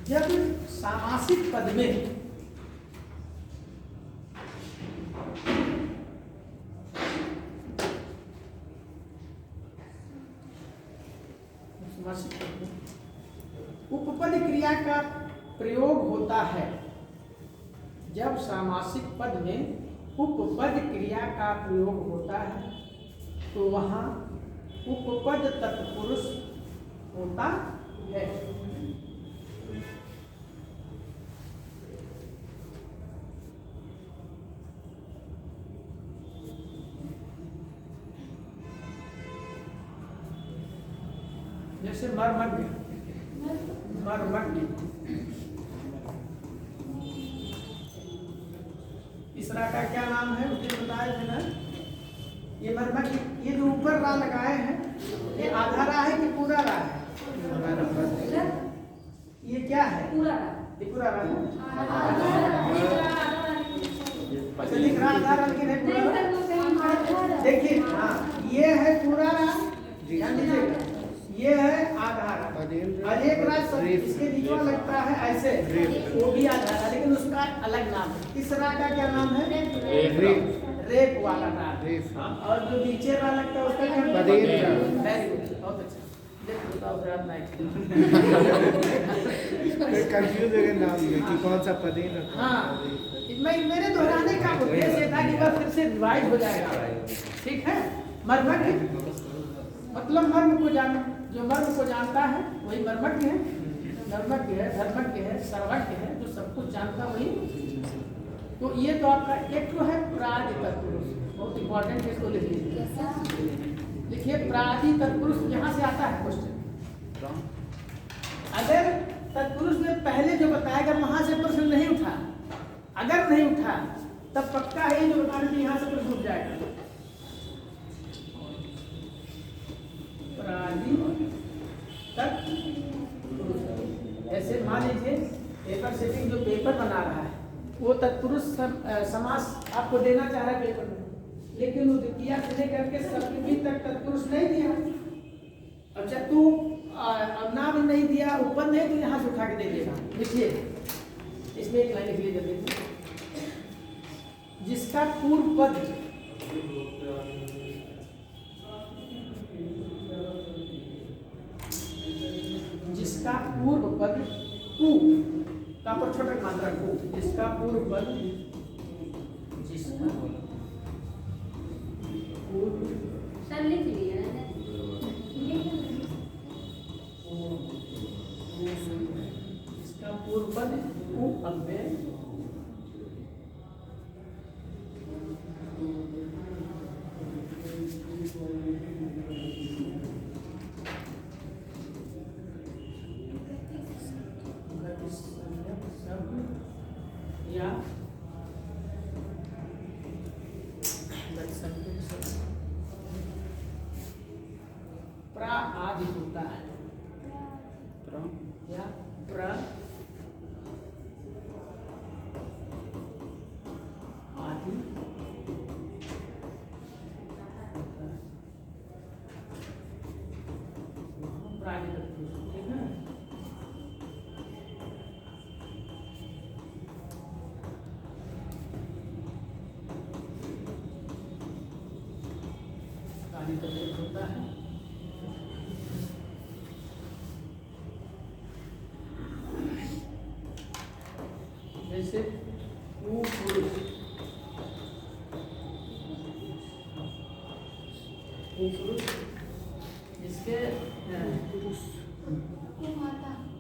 जब सामासिक पद में उपपद क्रिया का प्रयोग होता है, जब सामासिक पद में उपपद क्रिया का प्रयोग होता है तो वहाँ उपपद तत्पुरुष होता है। जैसे मर्मज्ञ, मर्मज्ञ तीसरा का क्या नाम है मुझे बताया थे ना। ये मर्मज्ञ, ये जो ऊपर रा लगाए हैं ये आधा रा है कि पूरा रा है? ये क्या है? पूरा ये पूरा रा है। पूरा लिख रहा आधा रा लेकिन है पूरा रा। देखिए हाँ ये है पूरा रा, ध्यान दीजिएगा ये है आधार अधीन और एक राज शब्द रेप। इसके नीचे लगता है ऐसे रेप। वो भी आधार है लेकिन उसका अलग नाम है। इस राग का क्या नाम है? रेप। रेप वाला राग। रेप। और जो नीचे वाला लगता है उसका क्या नाम है? अधीन राग। वेरी गुड, बहुत अच्छा। देखो बताओ फिर आप नाइट। कंफ्यूज हो गए नाम में कि कौन सा पद है। हाँ मेरे दोहराने का उद्देश्य था कि वह फिर से रिवाइज हो जाएगा। ठीक है, मर्मज्ञ मतलब मर्म को जान, जो मर्म को जानता है वही मर्मज्ञ है, नर्मज्ञ है, धर्मज्ञ है, सर्वज्ञ है, जो सब कुछ जानता वही। तो ये तो आपका एक तो है प्रादि तत्पुरुष, बहुत इंपॉर्टेंट, इसको लिख लीजिए। देखिए प्रादि तत्पुरुष यहाँ से आता है क्वेश्चन। अगर तत्पुरुष में पहले जो बताया गया वहां से प्रश्न नहीं उठा, अगर नहीं उठा तब पक्का है जो बताने में यहाँ से प्रश्न उठ जाएगा। प्रादि तत्पुरुष, ऐसे मान लीजिए पेपर सेटिंग जो पेपर बना रहा है वो तत्पुरुष समास आपको देना चाह रहा है पेपर में, लेकिन वो द्वितीया से लेकर के सप्तमी तक तत्पुरुष नहीं दिया। अच्छा तू नाम नहीं दिया, ऊपर नहीं, तो यहाँ से उठा के दे देगा। देखिए इसमें एक लाइन लिख लीजिए जल्दी। जिसका पूर्व पद जिसका पूर्व पद कु का पर छोटा मात्रा कु, जिसका पूर्व पद, जिसका पूर्व सर लिख लिया है। इसका पूर्व पद कु अव्यय या प्रा आदि होता है, या प्र आदि प्रादि तत्पुरुष, ठीक है। प्रादि तत्पुरुष होता है। जैसे पुरुष, पुरुष जिसके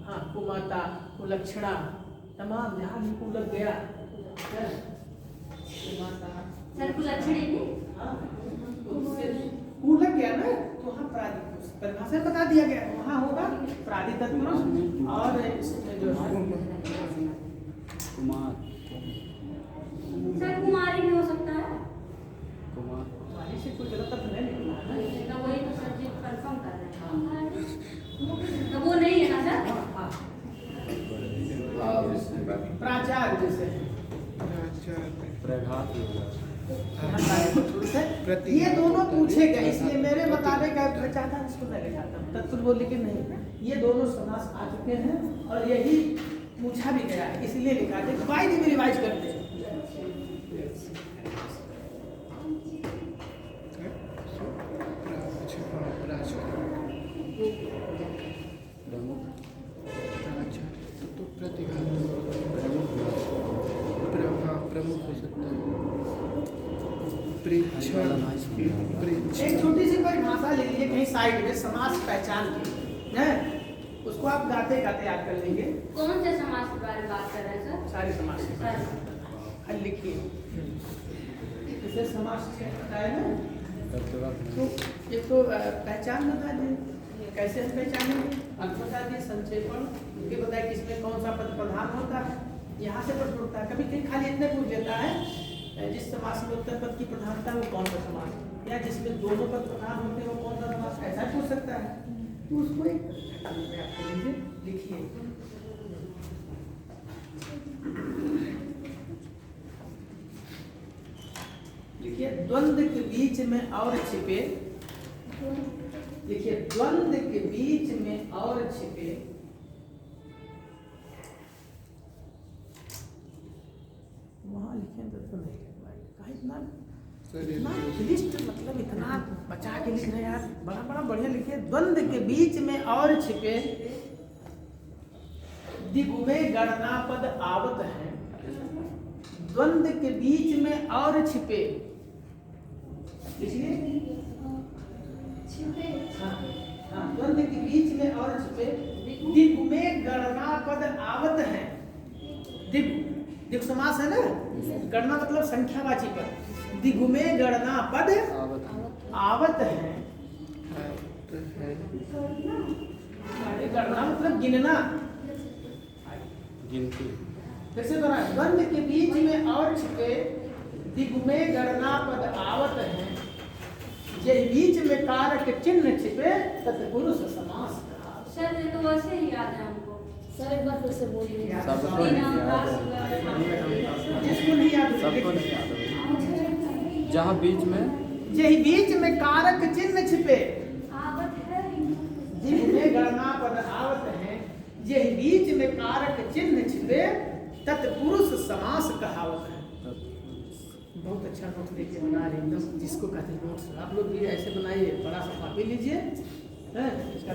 हाँ कुमाता, कुलक्षणा, तमाम जहाँ भी कु लग गया कुमाता, सर कुछ अच्छे नहीं। हाँ तो उससे कु लग गया ना, तो वहाँ प्रादि परिभाषा बता दिया गया, वहाँ होगा प्रादि तत्पुरुष। और इसमें जो है सर कुमारी भी हो सकता है। कुमारी से कोई गलत अर्थ नहीं निकला है ना। तो वही तो सर जी कंफर्म कर रहे हैं। तो वो नहीं है ना सर। हाँ, और प्राचार्य जैसे ये दोनों पूछे गए, इसलिए मेरे बताने का चाहता हूँ, इसको मैं लिखाता हूँ तत्पुरुष बोल, लेकिन नहीं, ये दोनों समास आ चुके हैं और यही पूछा भी गया है, इसलिए लिखा है। बाई भी रिवाइज करते हैं। प्रमुख हो सकता है। एक छोटी सी परिभाषा ले लीजिए कहीं साइड में, समास पहचान की है, उसको आप गाते गाते याद कर लेंगे। कौन से समाज के बारे में बात कर रहे हैं सर? सारे समास के बारे में लिखिए। इसे समास बताया ना, तो एक तो पहचान बता दें, कैसे हम पहचानेंगे, अर्थ बता दिए, संक्षेपण ये बताया किसमें कौन सा पद प्रधान होता है, यहाँ से प्रश्न उठता है। कभी कहीं खाली इतने पूछ देता है जिस समास में उत्तर पद की प्रधानता है वो कौन सा समास, या जिसमें दोनों पद प्रधान होते हैं वो कौन सा समास, ऐसा पूछ सकता है। तो उसको एक आपको लीजिए, लिखिए। लिखिए द्वंद्व के बीच में और छिपे देखिए द्वंद्व के बीच में और छिपे वहां लिखे तो नहीं कहा इतना लिस्ट मतलब इतना बचा के लिख रहे यार, बड़ा बड़ा बढ़िया लिखे। द्वंद्व के बीच में और छिपे दिगुमे गणना पद आवत है। द्वंद्व के बीच में और छिपे, इसलिए द्वंद्व के बीच में और छिपे दिगुमे गणना पद आवत है। दिग समास है ना, गणना मतलब संख्यावाची पद। दिगुमे गणना पद आवत है। गणना मतलब गिनना, गिनती। जैसे द्वंद्व के बीच में और छिपे दिगुमे गणना पद आवत है। ये बीच में कारक चिन्ह छिपे तत्पुरुष समास। सर ये तो वैसे ही याद है हमको। सर एक बार फिर से बोलिए। सबको नहीं याद है। जिसको नहीं याद सबको नहीं याद है। जहाँ बीच में यही बीच में कारक चिन्ह छिपे आवत है। दिगुमे गणना पद आवत है। यही बीच में कारक चिन्ह छिपे तत्पुरुष समास कहावत है। बहुत अच्छा नोट लेके बना रहे एकदम, जिसको कहते हैं नोट्स। आप लोग भी ऐसे बनाइए, बड़ा सा कॉपी लीजिए, इसका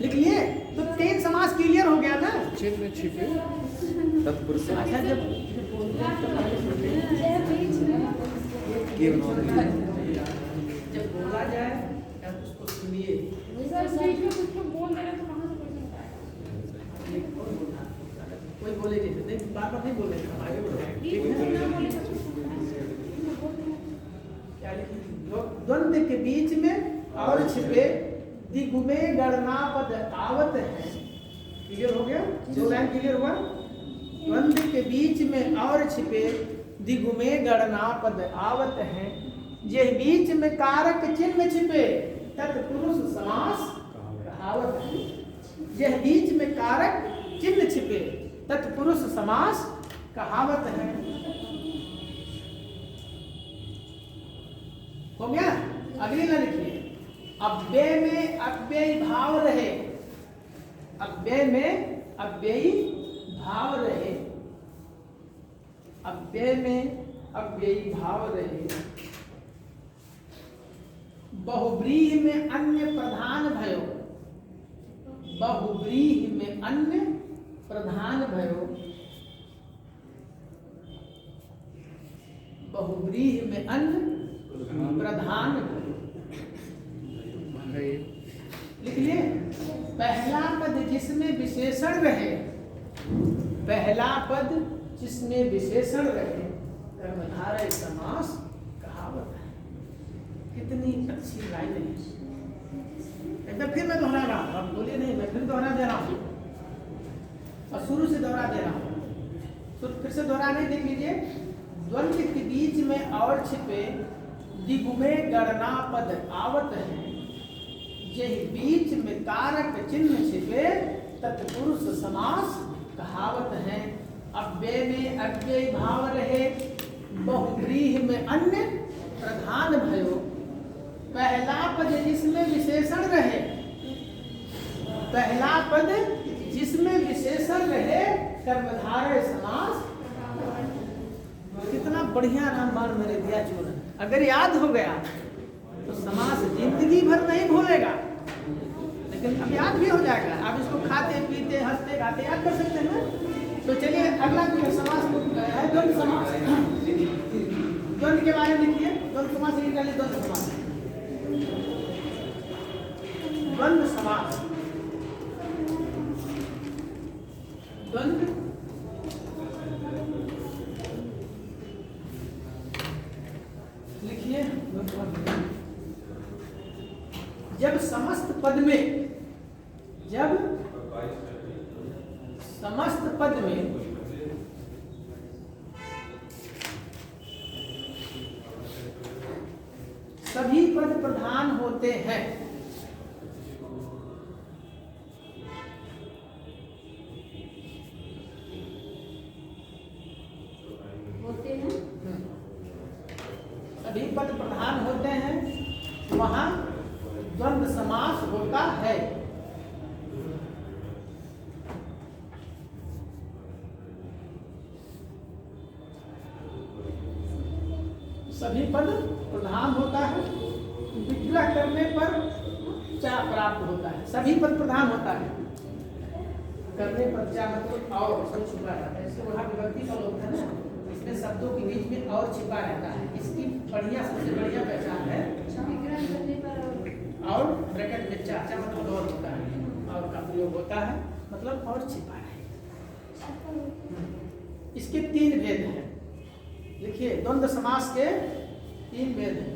लिख लिए तो 3 समास क्लियर हो गया ना। चिन्ह छिपे तत्पुरुष अच्छा जब जब बोला जाए तब उसको सुनिए। कोई बोले नहीं, बार बार नहीं बोले, हम आगे बढ़ेंगे, ठीक है। द्वंद्व के बीच में और छिपे दिगुमे गणना पद आवत है। क्लियर हो गया? 2 लाइन क्लियर हुआ। द्वंद्व के बीच में और छिपे दिगुमे गणना पद आवत है। ये बीच में कारक चिन्ह छिपे तत्पुरुष समास कहावत है। यह बीच में कारक चिन्ह छिपे तत्पुरुष समास कहावत है। हो गया? अगली ना लिखिए। अव्यय में अव्ययी भाव रहे। अव्यय में अव्ययी भाव रहे। अव्यय में अव्ययी भाव रहे। बहुव्रीहि में अन्य प्रधान भयो। बहुव्रीहि में अन्य प्रधान भयो। बहुव्रीहि में अन्य प्रधान लिख लिए। पहला पद जिसमें विशेषण रहे, पहला पद जिसमें विशेषण रहे कर्मधारय समास कहावत है। कितनी अच्छी लाइन है। एक बार फिर मैं दोहरा रहा हूँ, आप बोलिए नहीं, मैं फिर दोहरा दे रहा हूँ और शुरू से दोहरा दे रहा हूँ। तो फिर से दोहराने देख लीजिए। द्वंद्व के बीच में और छिपे दिगुमे गणना पद आवत है। यही बीच में कारक चिन्ह छिपे तत्पुरुष समास कहावत है। अव्यय में अव्ययी भाव रहे। बहुव्रीहि में अन्य प्रधान भयो। पहला पद जिसमें विशेषण रहे, पहला पद जिसमें विशेषण रहे कर्मधारय समास। कितना बढ़िया रामबाण मैंने दिया चूर्ण। अगर याद हो गया तो समास जिंदगी भर नहीं भूलेगा, लेकिन अब याद भी हो जाएगा। आप इसको खाते पीते हंसते गाते याद कर सकते हैं ना। तो चलिए अगला समास है द्वंद्व समास। द्वंद्व के बारे में लिखिए। द्वंद्व समास निकालिए। द्वंद्व समास, द्वंद्व समास, द्वंद्व लिखिए। जब समस्त पद में, जब समस्त पद में सभी पद प्रधान होते हैं, सभी पद प्रधान होते हैं, वहां द्वंद्व समास होता है। सभी पद प्रधान होता है, विग्रह करने पर चा प्राप्त होता है। सभी पद प्रधान होता है, करने पर चा मतलब और सब छुपा रहता है। इसलिए वहाँ विभक्ति का लोग है ना, इसमें शब्दों के बीच में और छिपा रहता है। इसकी बढ़िया सबसे बढ़िया पहचान है और ब्रैकेट में चा मतलब और होता है, और का प्रयोग होता है मतलब और छिपा है। इसके 3 भेद हैं। देखिए द्वंद्व समास के 3 भेद हैं।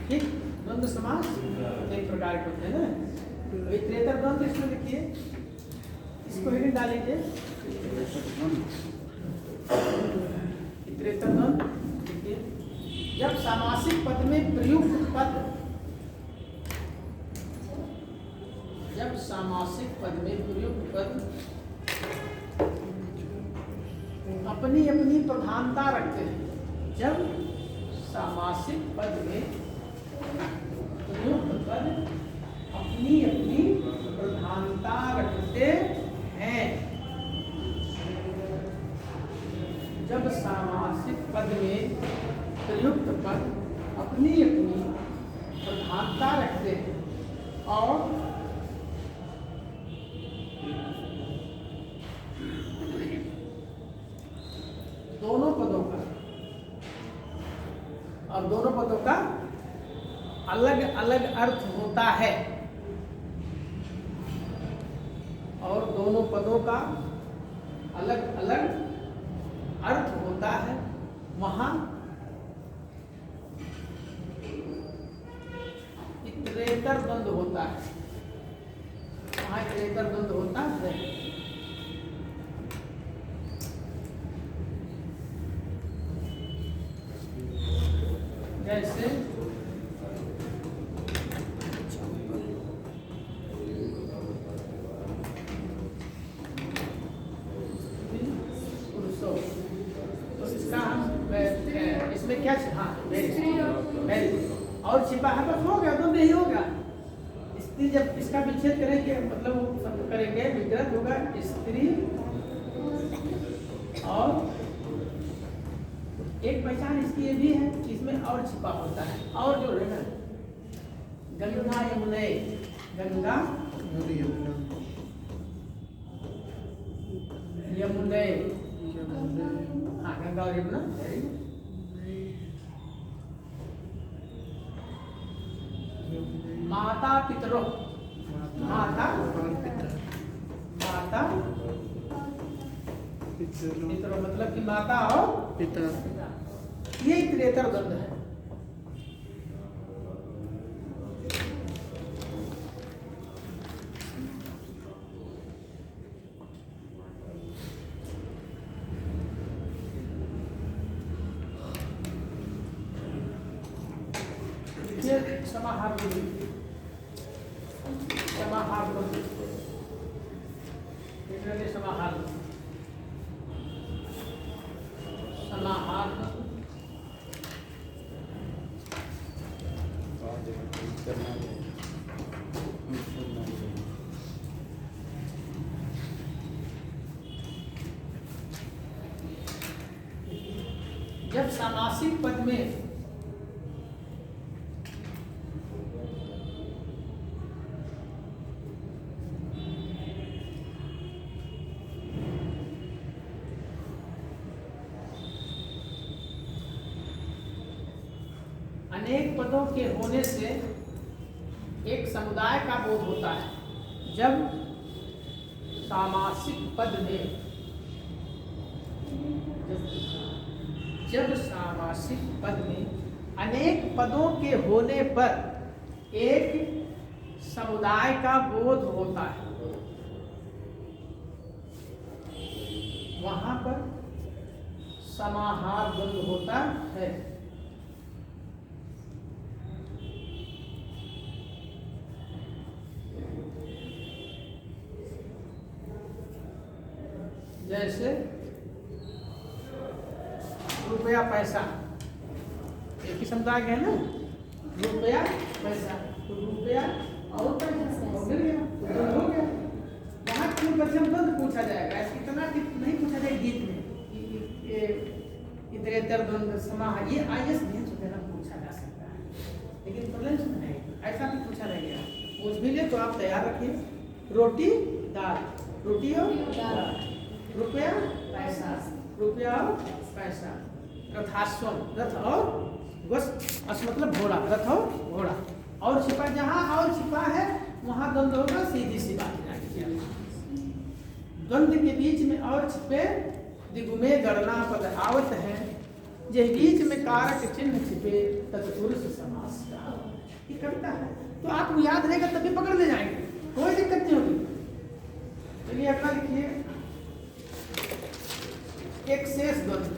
ठीक, द्वंद्व समास 1 प्रकार के होते हैं ना। इतरेतर द्वंद्व इसमें लिखिए, इसको हेडिंग डालेंगे इतरेतर द्वंद्व। देखिए जब सामासिक पद में प्रयुक्त पद, जब सामासिक पद में प्रयुक्त पद अपनी अपनी प्रधानता रखते हैं, जब सामासिक पद में प्रयुक्त पद अपनी अपनी प्रधानता रखते हैं, जब सामासिक पद में प्रयुक्त पद अपनी अपनी प्रधानता रखते हैं और दोनों पदों का अलग अलग अर्थ होता है, और दोनों पदों का अलग अलग अर्थ होता है, वहां इतरेतर द्वंद्व होता है, वहां इतरेतर द्वंद्व होता है। जैसे तो इसका हम इसमें क्या और छिपा है, बस हो गया, तो नहीं होगा। स्त्री जब इसका विच्छेद करेंगे मतलब वो शब्द करेंगे, विग्रह होगा स्त्री, और एक पहचान इसकी ये भी है कि इसमें और छिपा होता है, और जो है ना गंगा यमुने, गंगा यमुने, हाँ गंगा और यमुना। माता पितरो, माता माता पितरो मतलब कि माता और पिता, ये इतरेतर द्वंद्व है। ये समाहार द्वंद्व, समाहार द्वंद्व, समाहार समाहार जब सामासिक पद में अनेक पदों के होने से एक समुदाय का बोध होता है। जब सामासिक पद में जब सामासिक पद में अनेक पदों के होने पर एक समुदाय का बोध होता है, वहां पर समाहार द्वंद्व होता है। जैसे रुपया पैसा, एक ही समुदाय है ना, रुपया पैसा, तो रुपया और पैसा हो गया। वहाँ क्यों बच्चों द्वंद्व पूछा जाएगा, इतना नहीं पूछा जाएगा गीत में, इतरेतर द्वंद्व समाह, ये आईएएस नहीं सुधरना पूछा जा सकता है, लेकिन प्रलंच में नहीं, ऐसा भी पूछा रहेगा। पूछ भी ले तो आप तैयार रखिए, रोटी दाल, रोटी और दाल, रुपया पैसा, रुपया और पैसा, रथाश्वम, रथ और बस अस मतलब घोड़ा, रथ और घोड़ा, और छिपा, जहाँ और छिपा है वहाँ द्वंद्व होगा। सीधी सी बात द्वंद्व के बीच में और छिपे दिगुमे गणना पद आवत है, जे बीच में कारक चिन्ह छिपे तत्पुरुष समास का, ये कविता है। तो आपको याद रहेगा तभी पकड़ ले जाएंगे, कोई दिक्कत नहीं होगी। चलिए अपना लिखिए, एक शेष द्वंद्व,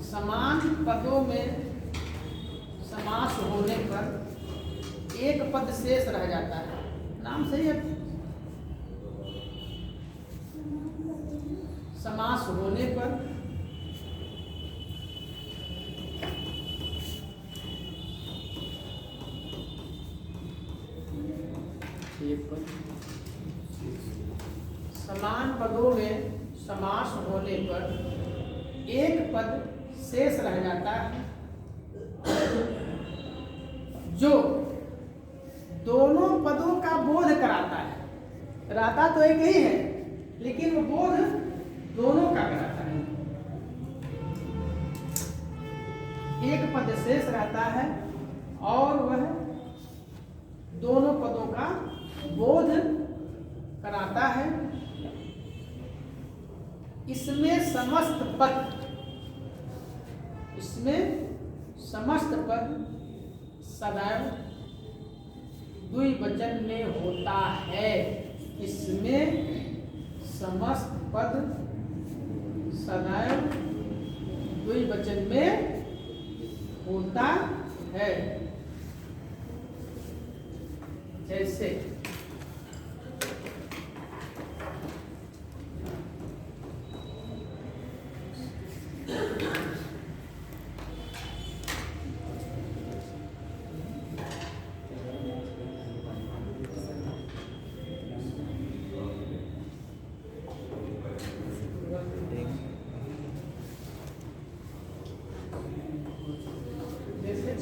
समान पदों में समास होने पर एक पद शेष रह जाता है। नाम सही है, समास होने पर समान पदों में समास होने पर एक पद शेष रह जाता है, जो दोनों पदों का बोध कराता है। रहता तो एक ही है, लेकिन वो बोध दोनों का कराता है। एक पद शेष रहता है और वह दोनों पदों का बोध कराता है। इसमें समस्त पद सदैव द्विवचन में होता है। इसमें समस्त पद सदैव द्विवचन में होता है। जैसे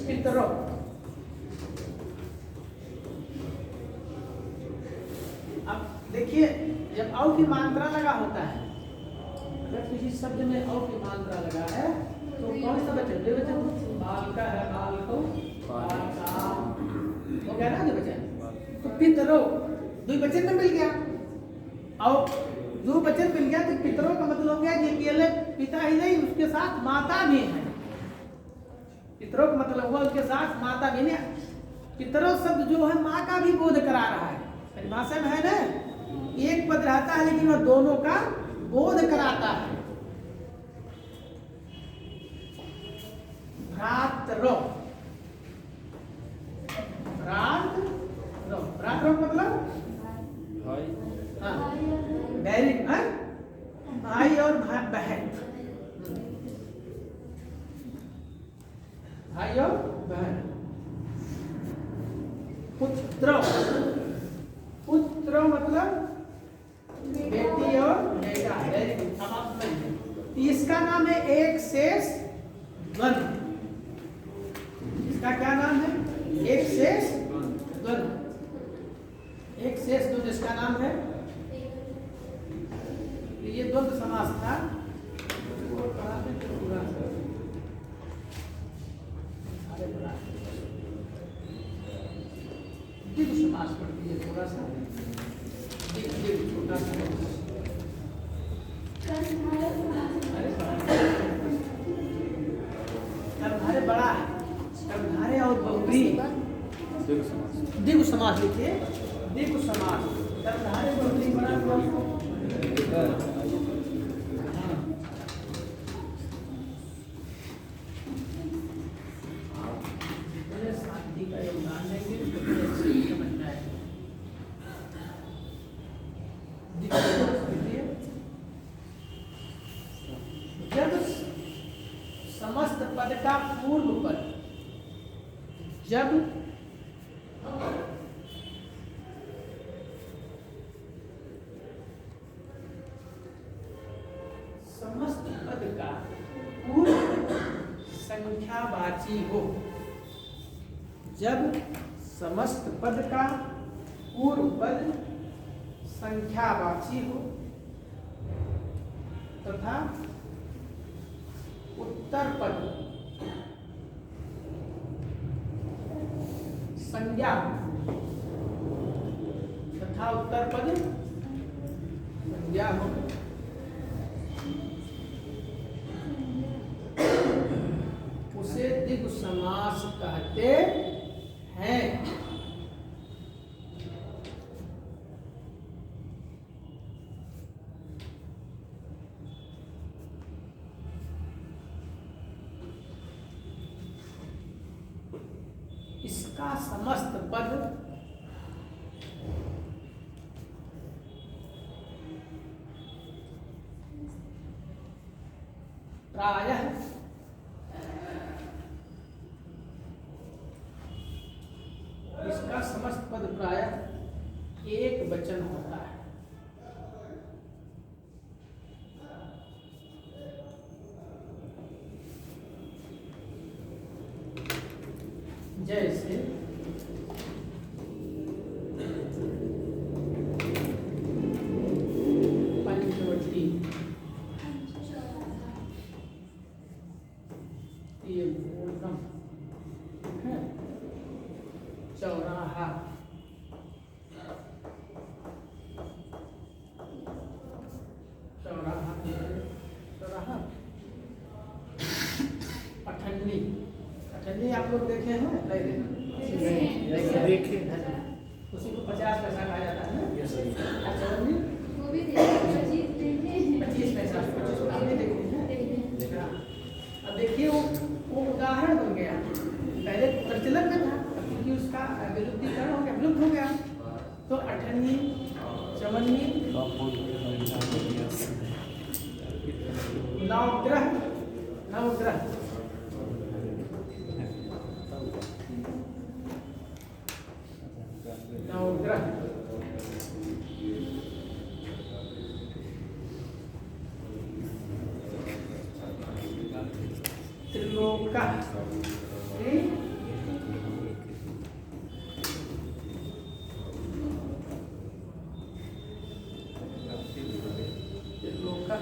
पितरों, अब देखिए जब औ की मात्रा लगा होता है, अगर किसी शब्द में औ की मात्रा लगा है तो कौन सा वचन? द्विवचन। बाल का है, बाल को, बाल का हो गया ना द्विवचन। तो पितरों द्विवचन में मिल गया, और द्विवचन मिल गया तो पितरों का मतलब हो गया कि केवल पिता ही नहीं, उसके साथ माता भी है। पितरों का मतलब हुआ उसके साथ माता भी नहीं। पितरों शब्द जो है माँ का भी बोध करा रहा है, परिभाषा में है ना, एक पद रहता है लेकिन वह दोनों का बोध कराता है। भ्रातरो, भ्रातरो मतलब भाई, भाई और बहन, भाई और बहन। पुत्र, पुत्र मतलब बेटी और बेटा। अब आप समझिए, इसका नाम है एक शेष द्वंद्व। इसका क्या नाम है? एक शेष द्वंद्व। एक शेष द्वंद्व इसका नाम है, ये द्वंद्व समास था। वो पढ़ा दे तो पूरा अरे बड़ा द्विगु समास पढ़ दिए थोड़ा सा, द्विगु छोटा सा कर्मधारय बड़ा है, कर्मधारय और बहुव्रीहि द्विगु समास लिखिए, द्विगु समास कर्मधारय बहुव्रीहि बड़ा शांति का योगदान देंगे तो समझना है। जब समस्त पद का पूर्व पद, जब समस्त पद का पूर्व संख्यावाची हो, जब समस्त पद का पूर्व पद संख्यावाची हो तथा उत्तर पद संज्ञा तथा उत्तर पद संज्ञा हो, उसे द्विगु समास कहते हैं। इसका समस्त पद प्रायः इसका समस्त पद प्रायः एक वचन होता है। जैसे पंचवटी, ये मूलम है, चौराहा, चौराहा, चौराहा, अठन्नी, अठन्नी आप लोग देखे हैं? देखे उसी को 50 पैसा कहा जाता है ना? चौन्नी वो भी देखे 25 पैसा, 25 आपने देखे हैं? अब देखिए वो उदाहरण बन गया, पहले प्रचलन में था, क्योंकि उसका विलुप्तीकरण हो गया, विलुप्त हो गया, तो अठन्नी, चवन्नी, नवग्रह, नवग्रह, नवग्रह, त्रिलोका, त्रिलोका,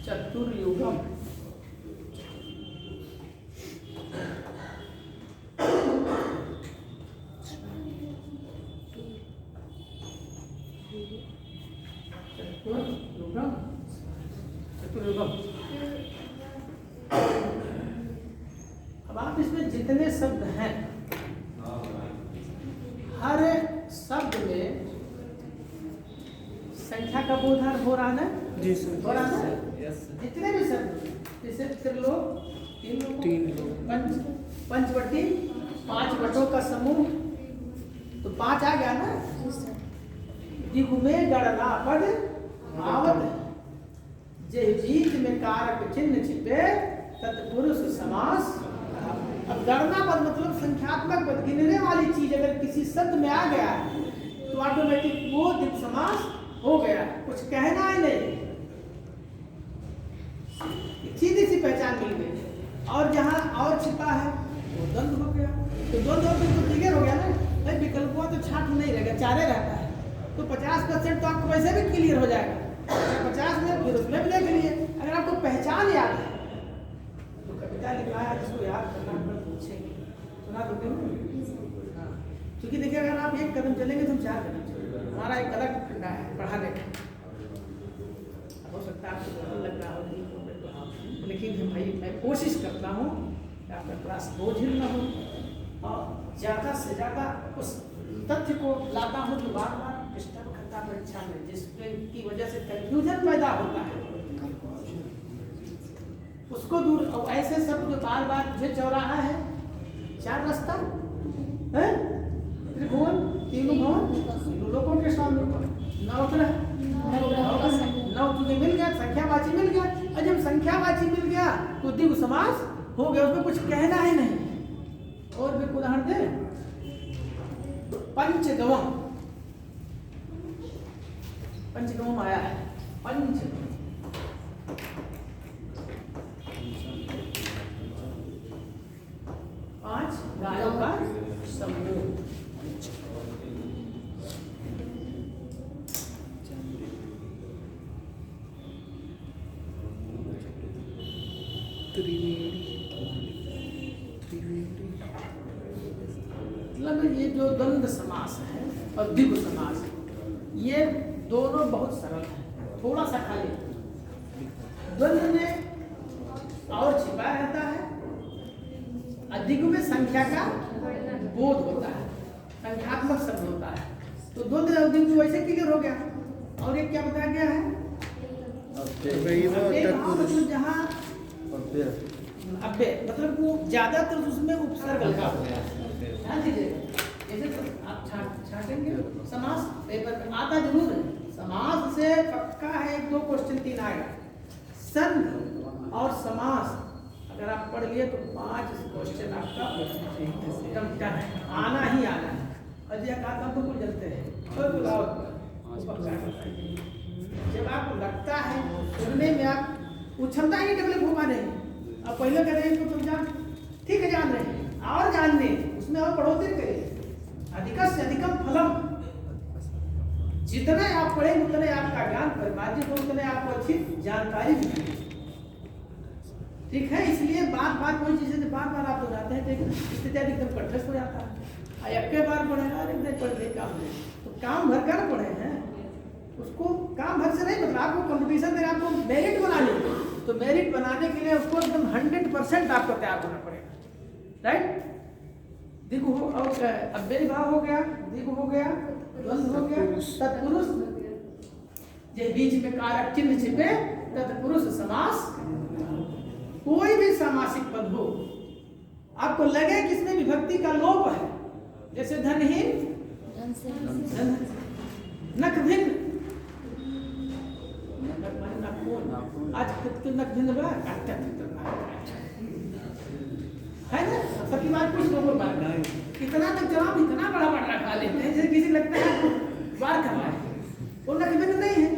चतुर्युगम, चतुर्युगम, चतुर्युगम। अब आप इसमें जितने शब्द हैं, हर शब्द में संख्या का बोधान हो रहा है ना? जी सर, हो रहा है ना? जितने भी शब्द, जैसे त्रिलोक, तीन लोग, पंचवटी, 5 वटों का समूह, तो 5 आ गया ना? दिगु में गणना पद आवत, जय बीच में कारक चिन्ह छिपे तत्पुरुष समास। अब गणना पद मतलब संख्यात्मक पद, गिनने वाली चीज अगर किसी शब्द में आ गया है तो ऑटोमेटिक वो द्विगु समास हो गया, कुछ कहना ही नहीं, सीधी सी पहचान मिल गई। और जहाँ और छिपा है वो द्वंद्व हो गया, तो द्वंद्व तो क्लियर हो गया ना भाई, विकल्प हुआ तो छाट नहीं रहेगा, चारे रहता है, तो 50% तो आपको वैसे भी क्लियर हो जाएगा, 50 में फिर उसमें भी देख लिए। अगर आपको पहचान याद है तो कविता लिखा है जिसको याद करना पर पूछेंगे, सुना दोगे ना? क्योंकि देखिए अगर आप एक कदम चलेंगे तो हम 4 कदम चलेंगे, हमारा एक अलग फंडा है पढ़ाने का। हो सकता है आपको लग रहा हो, लेकिन भाई मैं कोशिश करता हूँ कि आपका क्लास बोझिल न हो और ज़्यादा से ज़्यादा उस तथ्य को लाता हूँ जो बार बार डिस्टर्ब करता परीक्षा में, जिसकी वजह से कन्फ्यूजन पैदा होता है, उसको दूर। और ऐसे सब जो बार बार जो चौराहा है, 4 रास्ता है, त्रिभुवन, तीनों भवन, तीनों लोगों के स्वामी, 9 ग्रह, 9 तुझे मिल गया, संख्यावाची मिल गया। और जब संख्यावाची मिल गया तो द्विगु समास हो गया, उसमें कुछ कहना ही नहीं। और भी उदाहरण दे, पंचगवम, पंचगवम आया है, पंचगवम 5 गायों का समूह, मतलब ये जो द्वंद्व समास है और द्विगु समास है, ये दोनों बहुत सरल है, थोड़ा सा खाली। द्वंद्व में और छिपा रहता है, और द्विगु में संख्या का बोध होता है, संख्यात्मक शब्द होता है। तो द्वंद्व और द्विगु वैसे क्लियर हो गया। और एक क्या बताया गया है, मतलब जहाँ अव्यय, मतलब वो ज्यादातर उसमें उपसर्ग लगा हुआ है। ध्यान दीजिए, जैसे तो आप छाटेंगे समास पेपर में आता जरूर है, समास से पक्का है 1-2 क्वेश्चन 3 आएगा। संधि और समास अगर आप पढ़ लिए तो 5 क्वेश्चन आपका एकदम टन है, आना ही आना है। अजय कहा तो भूल जाते हैं, जब आपको लगता है सुनने में आप वो क्षमता ही डेवलप हो पा रहे हैं। अब पहले कह रहे हैं तो तुम जान, ठीक है जान रहे हैं और जानने उसमें और बढ़ोतरी करें। अधिकम से अधिकम फलम, जितने आप पढ़ेंगे उतने आपका ज्ञान परिमार्जित हो, उतने आपको अच्छी जानकारी मिलेगी। ठीक है, इसलिए बार बार कोई चीजें बार बार आप हो जाते हैं तो स्थिति एकदम कंठस्थ हो जाता है। एक बार पढ़ेगा अरे नहीं पढ़ने काम नहीं, तो काम भर कर पढ़े हैं, उसको काम भर से नहीं, मतलब आपको कंपटीशन में आपको मेरिट बनानी है, तो मेरिट बनाने के लिए उसको एकदम 100% आपको तैयार होना पड़ेगा। राइट, दिगु हो और अव्यय भाव हो गया, दिगु हो गया, द्वंद्व हो गया, तत्पुरुष जे बीच में कारक चिन्ह छिपे तत्पुरुष समास। कोई भी सामासिक पद हो आपको लगे कि इसमें विभक्ति का लोप है, जैसे धनहीन, नख भिन्न, आज कितने नख भिन्न बड़ा काटता है ना, सबकी बात कुछ लोगों बात कितना तक जवाब इतना बड़ा बड़ा खा लेते हैं जैसे किसी लगता है बार कर रहा है, वो नख भिन्न नहीं है,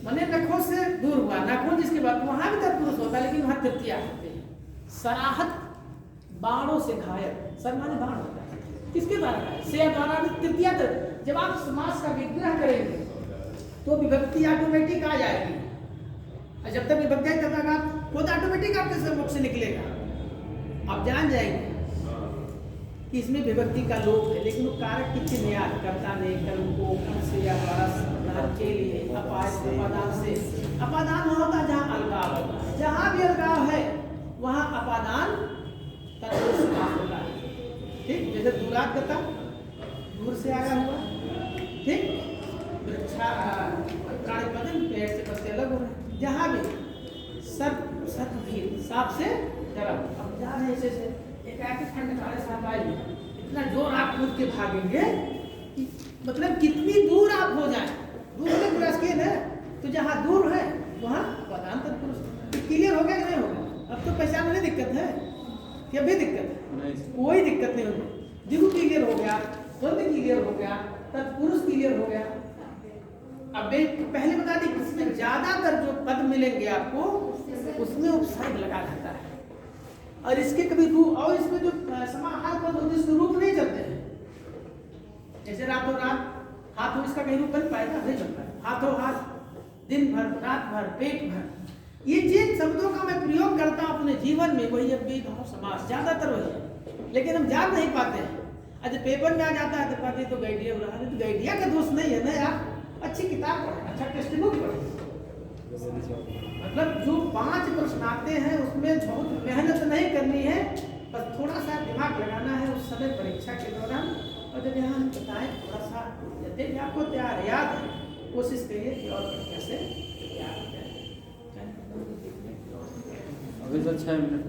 मने नखों से दूर हुआ, नाखून जिसके बाद वहां भी तत्पुरुष होता है, लेकिन वहां तृतीया होते हैं। सराहत, बाणों से घायल, सर माने बाण होता है, किसके द्वारा घायल, से द्वारा तृतीया। जब आप समास का विग्रह करेंगे तो विभक्ति ऑटोमेटिक आ जाएगी, और जब तक विभक्ति तब तक आप खुद ऑटोमेटिक आपके मुख से निकलेगा, आप जान जाएंगे कि इसमें विभक्ति का लोप है, लेकिन वो कारक की चिन्ह याद करता नहीं, कर्म को कम से या के लिए अपादान से, अपादान होता है जहाँ अलगाव होता है, जहाँ भी अलगाव है वहाँ अपादान तत्पुरुष समास होता है। ठीक, जैसे दूरागता, दूर से आया हुआ, ठीक, पेड़ से पत्ते अलग हो रहे, जहाँ भी सत भी सांप से डरा। अब जा रहे ऐसे एक ठंड काले सांप आए, इतना जोर आप कूद के भागेंगे कि मतलब कितनी दूर आप हो जाए, दूर से पूरा स्केल है, तो जहाँ दूर है वहाँ अपादान तत्पुरुष। क्लियर हो गया कि नहीं होगा? अब तो पहचान में दिक्कत है कि अभी दिक्कत है? कोई दिक्कत नहीं होगी। दिगु क्लियर हो गया, द्वंद्व क्लियर हो गया, तत्पुरुष क्लियर हो गया, अब एक पहले बता दी, इसमें ज्यादातर जो पद मिलेंगे आपको उसमें उपसर्ग लगा रहता है, और इसके कभी रूप, और इसमें जो समाहार पद होते हैं इसके रूप नहीं चलते हैं। जैसे रातों रात, हाथों, इसका कहीं रूप बन पाएगा, नहीं चलता है। हाथों हाथ, दिन भर, रात भर, पेट भर, ये जिन शब्दों का मैं प्रयोग करता हूँ अपने जीवन में वही अव्ययीभाव समास ज्यादातर वही है, लेकिन हम जान नहीं पाते हैं। अच्छा पेपर में आ जाता है तो पाते तो गैडिया बुला, तो गैडिया का दोष नहीं है ना यार, अच्छी किताब पढ़े, अच्छा टेक्स्ट बुक पढ़े। मतलब जो 5 प्रश्न आते हैं उसमें बहुत मेहनत नहीं करनी है, बस थोड़ा सा दिमाग लगाना है उस समय परीक्षा के दौरान। और जब यहाँ बताएं थोड़ा सा, यदि भी आपको तैयार याद है, कोशिश करिए कि और कैसे याद हो जाए। अभी सर 6 मिनट।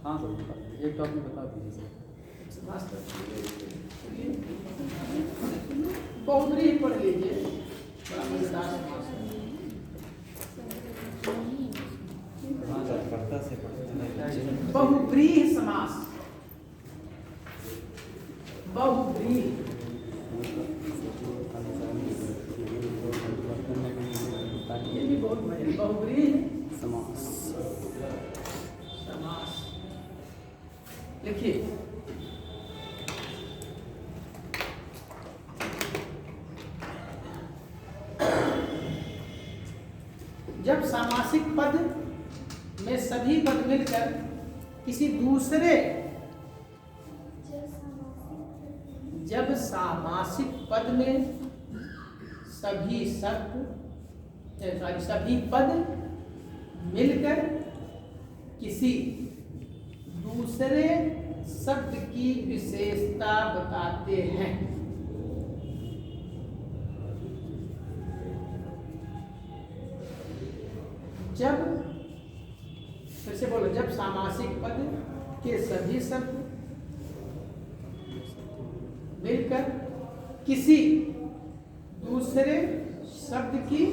हाँ सर, एक टॉपिक बता दीजिए सर। बहुब्रीहि पढ़ लीजिए, बड़ा मजेदार समास है। हाँ सर, पढ़ता से पढ़ता। बहुब्रीहि समास, बहुब्रीहि ये भी बहुत मजे, बहुब्रीहि समास। समास लिखिए। जब सामासिक पद में सभी पद मिलकर किसी दूसरे, जब सामासिक पद में सभी शब्द, सभी पद मिलकर किसी दूसरे शब्द की विशेषता बताते हैं। जब, फिर से बोलो, जब सामासिक पद के सभी शब्द मिलकर किसी दूसरे शब्द की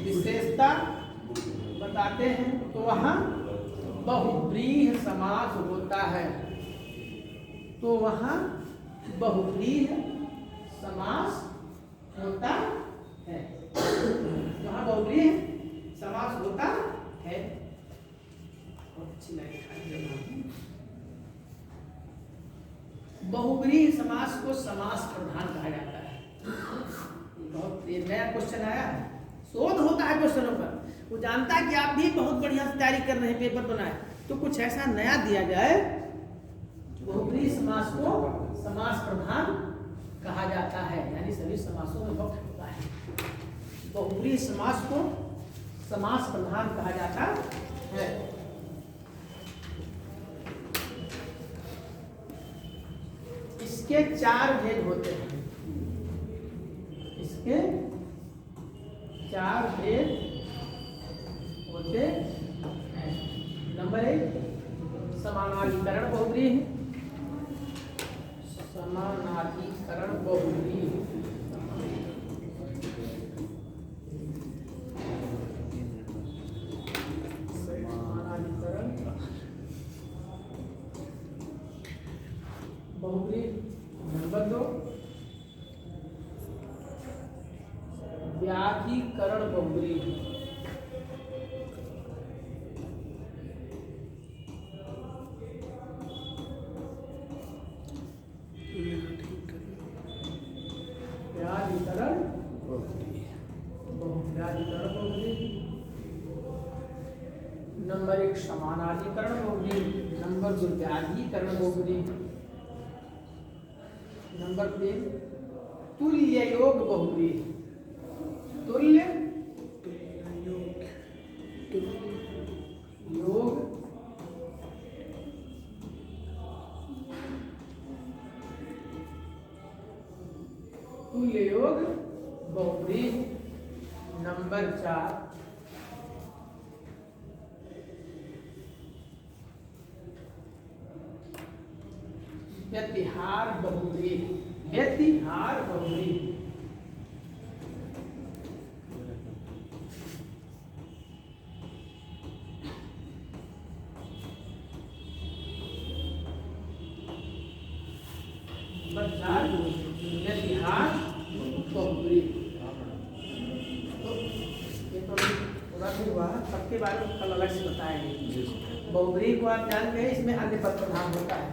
विशेषता बताते हैं तो वहाँ बहुब्रीहि समास होता है। तो वहाँ बहुब्रीहि समास होता है, वहाँ बहुब्रीहि समास होता है। बहुब्रीहि समास को समास प्रधान कहा जाता है। बहुत नया क्वेश्चन आया है, शोध होता है क्वेश्चनों पर, वो जानता है कि आप भी बहुत बढ़िया से तैयारी कर रहे हैं, पेपर बनाए, तो कुछ ऐसा नया दिया जाए। बहुब्रीहि समास को समास प्रधान कहा जाता है, यानी सभी समासों में वक्त होता है। बहुब्रीहि समास को समास प्रधान कहा जाता है। इसके 4 भेद होते हैं, इसके 4 भेद होते हैं। नंबर 1 समानाधिकरण बहुब्रीहि, समानाधिकरण बहुब्रीहि। बहुब्रीहि। नंबर 2 व्याधिकरण बहुब्रीहि। व्याधिकरण बहुब्रीहि। नंबर 1 समानाधिकरण बहुब्रीहि। नंबर 2 व्याधिकरण बहुब्रीहि। नंबर 3 तुल्य योग बहुब्रीहि। तुल्य योग तुल्य योग बहुब्रीहि। नंबर 4 व्यतिहार बहुब्रीहि। व्यतिहार बहुब्रीहि। व्यतिहार बहुब्रीहि। नहीं हुआ सबके बारे में कल अलग से बताएंगे। बहुब्रीही को आप जानते हैं, इसमें अन्य पद प्रधान होता है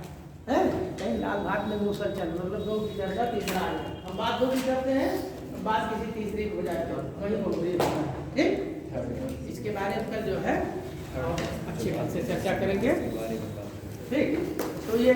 कहीं लाल घाट में मूसल चंद, मतलब 2 की चर्चा तीसरा आ गया। हम बात 2 की करते हैं, बात किसी तीसरे की हो जाती है, वही बहुब्रीही होता है। ठीक, इसके बारे में कल जो है अच्छी बात से चर्चा करेंगे। ठीक, तो ये